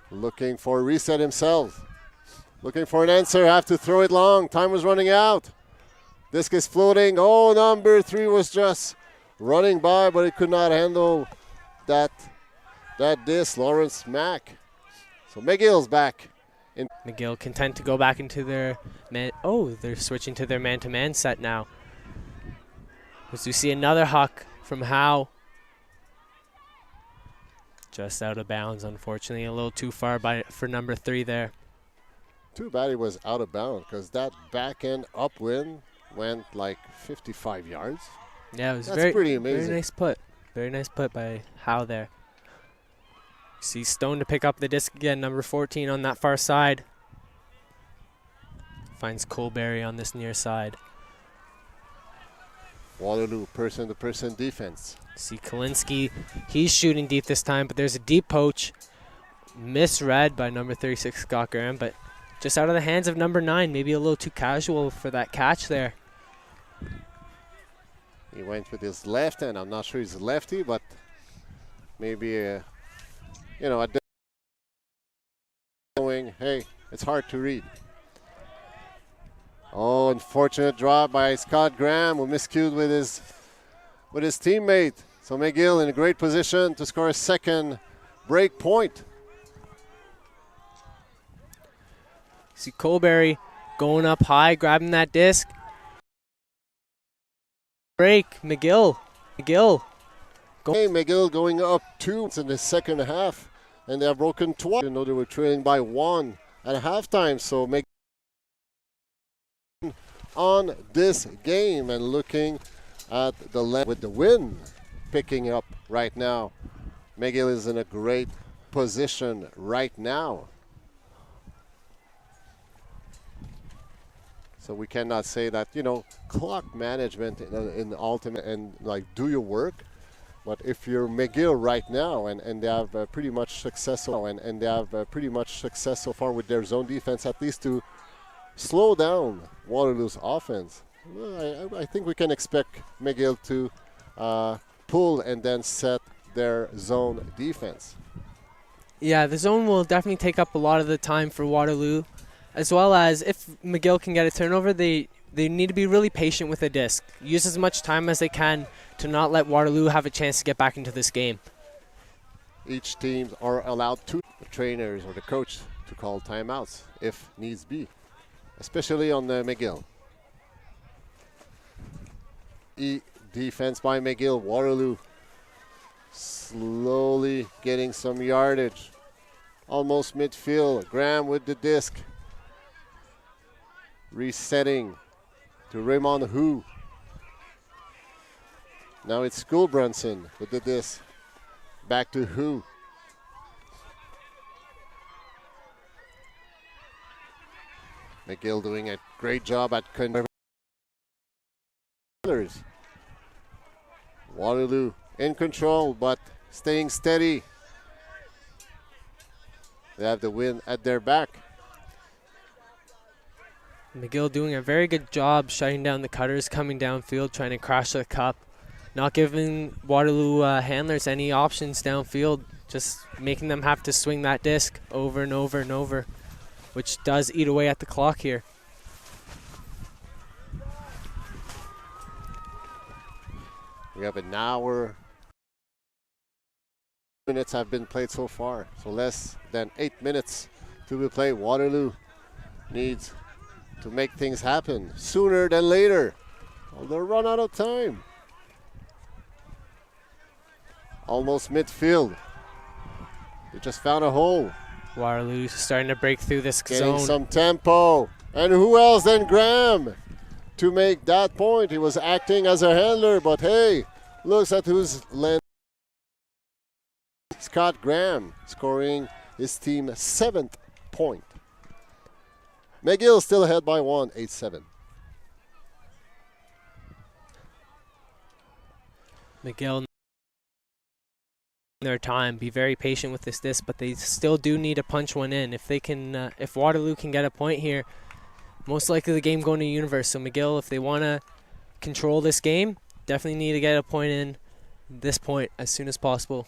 [SPEAKER 2] looking for a reset himself. Looking for an answer, have to throw it long. Time was running out. Disc is floating. Oh, number 3 was just running by, but it could not handle that disc. Lawrence Mack. So McGill's back.
[SPEAKER 1] McGill content to go back into their man. Oh, they're switching to their man-to-man set now. As we see another huck from Howe. Just out of bounds, unfortunately. A little too far for number 3 there.
[SPEAKER 2] Too bad he was out of bounds, because that back end upwind went like 55 yards.
[SPEAKER 1] Yeah, it was
[SPEAKER 2] That's pretty amazing.
[SPEAKER 1] Very nice put. Very nice put by Howe there. See Stone to pick up the disc again, number 14 on that far side. Finds Colberry on this near side.
[SPEAKER 2] Waterloo person-to-person defense.
[SPEAKER 1] See Kalinske, he's shooting deep this time, but there's a deep poach. Misread by number 36, Scott Graham, but just out of the hands of number 9. Maybe a little too casual for that catch there.
[SPEAKER 2] He went with his left hand. I'm not sure he's a lefty, but maybe a going, hey, it's hard to read. Oh, unfortunate drop by Scott Graham, who miscued with his teammate. So McGill in a great position to score a second break point.
[SPEAKER 1] See Colberry going up high, grabbing that disc. Break, McGill.
[SPEAKER 2] Hey, McGill going up 2 in the second half, and they have broken twice. You know, they were trailing by 1 at halftime, so McGill on this game and looking at the left with the wind picking up right now. McGill is in a great position right now. So we cannot say that, clock management in the ultimate and like do your work. But if you're McGill right now and they have pretty much success so far with their zone defense, at least to slow down Waterloo's offense, well, I think we can expect McGill to pull and then set their zone defense.
[SPEAKER 1] Yeah, the zone will definitely take up a lot of the time for Waterloo, as well as if McGill can get a turnover, they need to be really patient with the disc. Use as much time as they can to not let Waterloo have a chance to get back into this game.
[SPEAKER 2] Each team are allowed the trainers or the coach to call timeouts if needs be, especially on the McGill. Defense by McGill. Waterloo slowly getting some yardage. Almost midfield. Graham with the disc. Resetting to Raymond Hu. Now it's Schoolbrunson with the disc. Back to Hu. McGill doing a great job at controlling. Waterloo in control, but staying steady. They have the win at their back.
[SPEAKER 1] McGill doing a very good job shutting down the cutters, coming downfield, trying to crash the cup. Not giving Waterloo handlers any options downfield, just making them have to swing that disc over and over and over, which does eat away at the clock here.
[SPEAKER 2] We have an hour. Minutes have been played so far, so less than 8 minutes to be played. Waterloo needs to make things happen sooner than later. Well, they'll run out of time. Almost midfield. They just found a hole.
[SPEAKER 1] Waterloo starting to break through this
[SPEAKER 2] Getting
[SPEAKER 1] zone.
[SPEAKER 2] some tempo. And who else than Graham to make that point? He was acting as a handler, but hey, looks at who's landing. Scott Graham scoring his team's 7th point. McGill still ahead by 1, 8-7.
[SPEAKER 1] McGill their time, be very patient with this but they still do need to punch one in. If they can, if Waterloo can get a point here, most likely the game going to Universe. So McGill, if they want to control this game, definitely need to get a point in this point as soon as possible.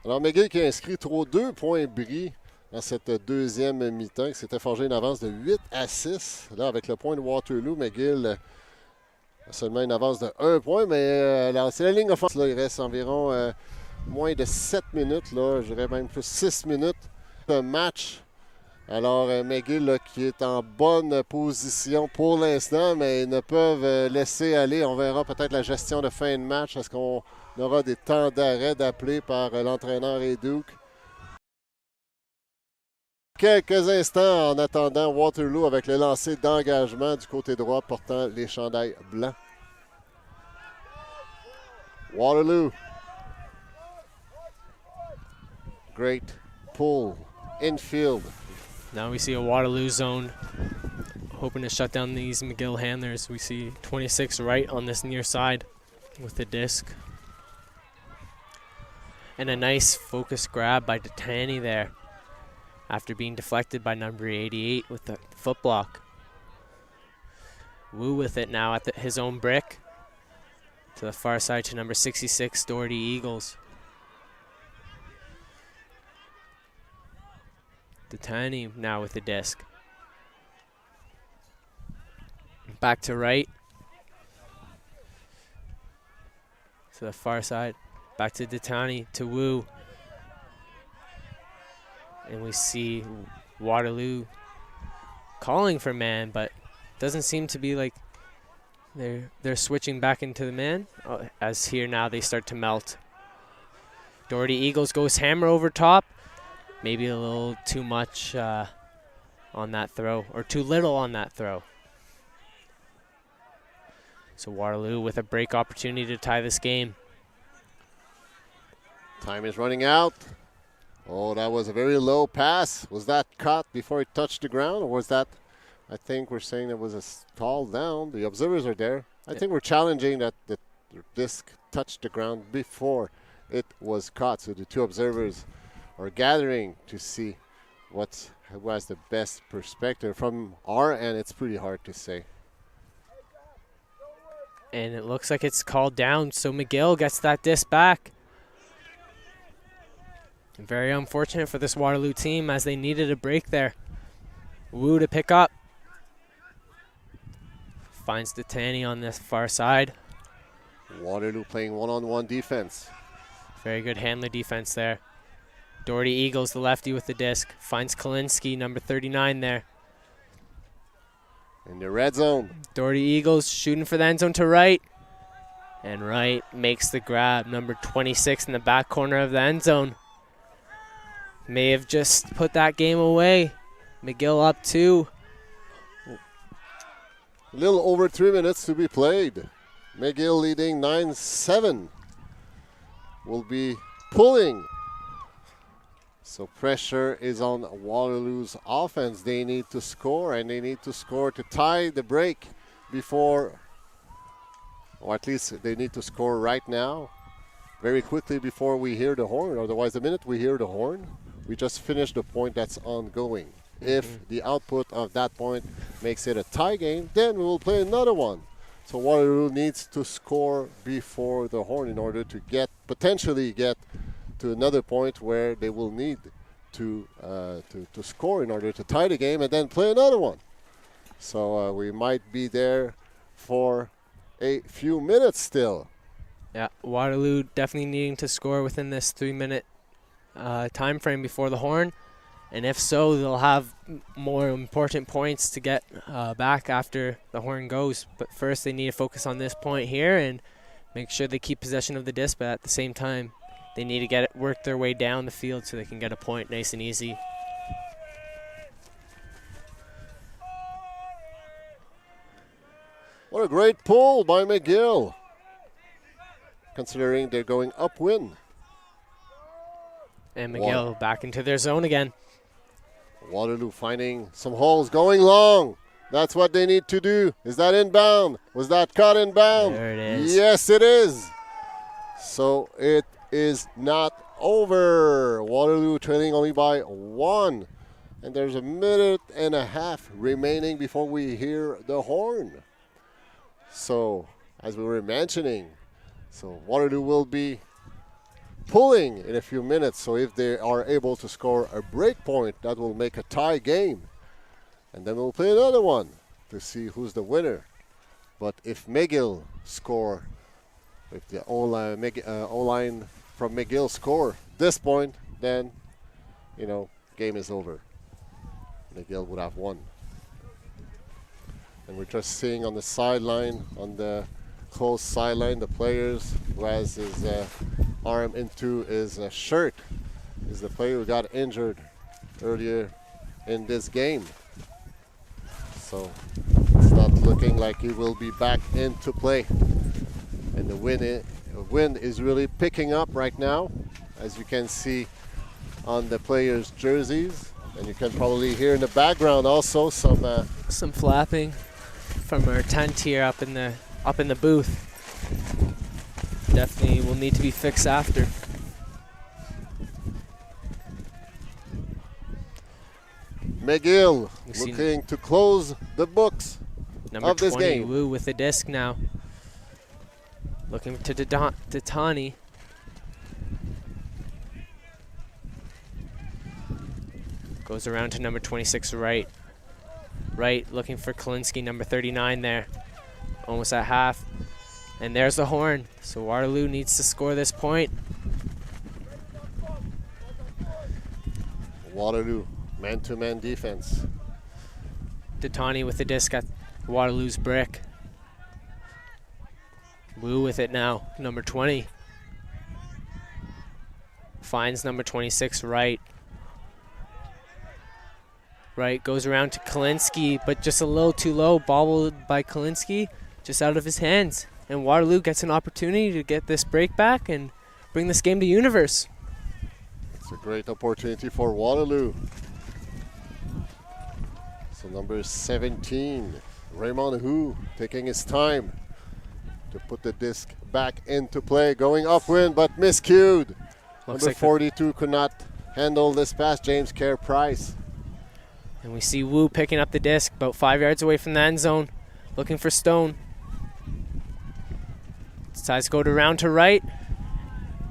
[SPEAKER 2] Alors McGill qui a inscrit 2 points bris dans cette deuxième mi-temps, qui s'était forgé une avance de 8-6. Là, avec le point de Waterloo, McGill a seulement une avance de 1 point, mais c'est la ligne offensive. Là, il reste environ moins de 7 minutes, là, je dirais même plus 6 minutes de match. Alors McGill là, qui est en bonne position pour l'instant, mais ils ne peuvent laisser aller. On verra peut-être la gestion de fin de match. Est-ce qu'on aura des temps d'arrêt d'appeler par l'entraîneur et Duke? Quelques instants en attendant Waterloo avec le lancer d'engagement du côté droit portant les chandails blancs. Waterloo. Great pull infield.
[SPEAKER 1] Now we see a Waterloo zone hoping to shut down these McGill handlers. We see 26 right on this near side with the disc. And a nice focus grab by Detani there after being deflected by number 88 with the foot block. Wu with it now at his own brick to the far side to number 66, Doherty Eagles. Detani now with the disc. Back to right. To the far side. Back to Detani, to Wu. And we see Waterloo calling for man, but doesn't seem to be like they're switching back into the man. As here now they start to melt. Doherty Eagles goes hammer over top. Maybe a little too much on that throw, or too little on that throw. So Waterloo with a break opportunity to tie this game.
[SPEAKER 2] Time is running out. Oh, that was a very low pass. Was that caught before it touched the ground, or was that, I think we're saying it was a stall down. The observers are there. I think we're challenging that the disc touched the ground before it was caught. So the two observers are gathering to see who has the best perspective. From our end, it's pretty hard to say.
[SPEAKER 1] And it looks like it's called down, so McGill gets that disc back. Very unfortunate for this Waterloo team as they needed a break there. Wu to pick up. Finds Detani on the far side.
[SPEAKER 2] Waterloo playing one-on-one defense.
[SPEAKER 1] Very good handler defense there. Doherty Eagles, the lefty with the disc. Finds Kalinski, number 39 there.
[SPEAKER 2] In the red zone.
[SPEAKER 1] Doherty Eagles shooting for the end zone to Wright. And Wright makes the grab, number 26 in the back corner of the end zone. May have just put that game away. McGill up 2.
[SPEAKER 2] A little over 3 minutes to be played. McGill leading 9-7. Will be pulling. So pressure is on Waterloo's offense. They need to score, and they need to score to tie the break before, or at least they need to score right now, very quickly before we hear the horn. Otherwise, the minute we hear the horn, we just finish the point that's ongoing. If the output of that point makes it a tie game, then we will play another one. So Waterloo needs to score before the horn in order to potentially get to another point where they will need to score in order to tie the game and then play another one. So we might be there for a few minutes still.
[SPEAKER 1] Yeah, Waterloo definitely needing to score within this 3-minute time frame before the horn. And if so, they'll have more important points to get back after the horn goes. But first, they need to focus on this point here and make sure they keep possession of the disc. But at the same time, they need to work their way down the field so they can get a point nice and easy.
[SPEAKER 2] What a great pull by McGill, considering they're going upwind.
[SPEAKER 1] And McGill back into their zone again.
[SPEAKER 2] Waterloo finding some holes, going long. That's what they need to do. Is that inbound? Was that caught inbound?
[SPEAKER 1] There it is.
[SPEAKER 2] Yes, it is. So it is not over. Waterloo trailing only by 1. And there's a minute and a half remaining before we hear the horn. So, as we were mentioning, so Waterloo will be pulling in a few minutes. So if they are able to score a break point, that will make a tie game. And then we'll play another one to see who's the winner. But if McGill score, if the O-line from McGill score this point, then, game is over. McGill would have won. And we're just seeing on the sideline, on the close sideline, the players who has his arm into his shirt is the player who got injured earlier in this game. So it's not looking like he will be back into play. And the wind is really picking up right now, as you can see on the players' jerseys. And you can probably hear in the background also
[SPEAKER 1] some flapping from our tent here up in the booth. Definitely will need to be fixed after.
[SPEAKER 2] McGill looking to close the books
[SPEAKER 1] Number
[SPEAKER 2] of this
[SPEAKER 1] 20,
[SPEAKER 2] game.
[SPEAKER 1] Wu with the disc now. Looking to Detani. Goes around to number 26, Wright. Wright looking for Kalinski, number 39 there. Almost at half. And there's the horn. So Waterloo needs to score this point.
[SPEAKER 2] Waterloo, man-to-man defense.
[SPEAKER 1] Detani with the disc at Waterloo's brick. Wu with it now, number 20. Finds number 26, Wright. Wright goes around to Kalinski, but just a little too low, bobbled by Kalinski, just out of his hands. And Waterloo gets an opportunity to get this break back and bring this game to Universe.
[SPEAKER 2] It's a great opportunity for Waterloo. So number 17, Raymond Hu, taking his time to put the disc back into play, going upwind, but miscued. Number 42 could not handle this pass, James Kerr-Price.
[SPEAKER 1] And we see Wu picking up the disc about 5 yards away from the end zone, looking for Stone. Decides to go around to right.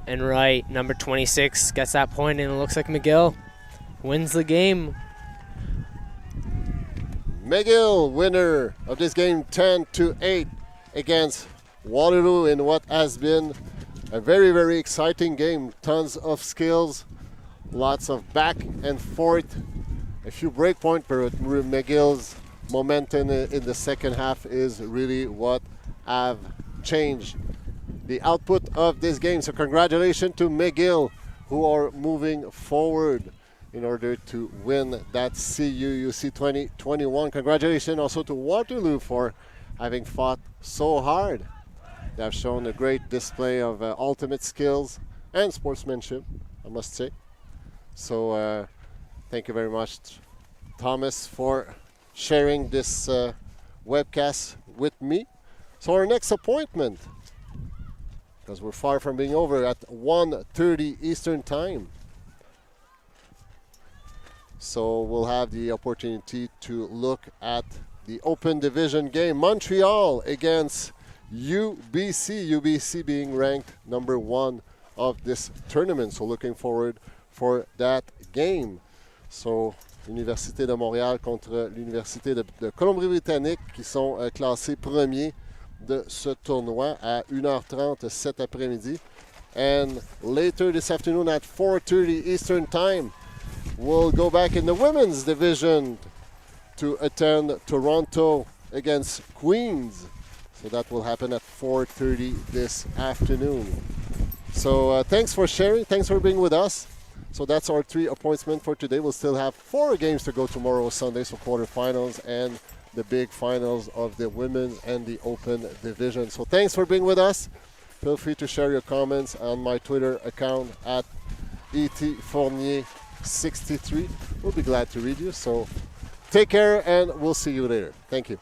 [SPEAKER 1] And right, number 26 gets that point, and it looks like McGill wins the game.
[SPEAKER 2] McGill, winner of this game 10-8 against Waterloo in what has been a very, very exciting game. Tons of skills, lots of back and forth, a few break points, but McGill's momentum in the second half is really what have changed the output of this game. So congratulations to McGill, who are moving forward in order to win that CUUC 2021. Congratulations also to Waterloo for having fought so hard. They have shown a great display of ultimate skills and sportsmanship, I must say. So thank you very much, Thomas, for sharing this webcast with me. So our next appointment, because we're far from being over, at 1:30 Eastern Time. So we'll have the opportunity to look at the Open Division game. Montreal against UBC. UBC being ranked number 1 of this tournament. So looking forward for that game. So l'Université de Montréal contre l'Université de Colombie-Britannique, qui sont classés premiers de ce tournoi à 1h30 cet après-midi. And later this afternoon at 4:30 Eastern Time, we'll go back in the women's division to attend Toronto against Queens. So that will happen at 4:30 this afternoon. So thanks for sharing, thanks for being with us. So that's our 3 appointments for today. We'll still have 4 games to go tomorrow, Sunday, so quarterfinals and the big finals of the women's and the Open Division. So thanks for being with us. Feel free to share your comments on my Twitter account at etfournier63. We'll be glad to read you. So take care, and we'll see you later. Thank you.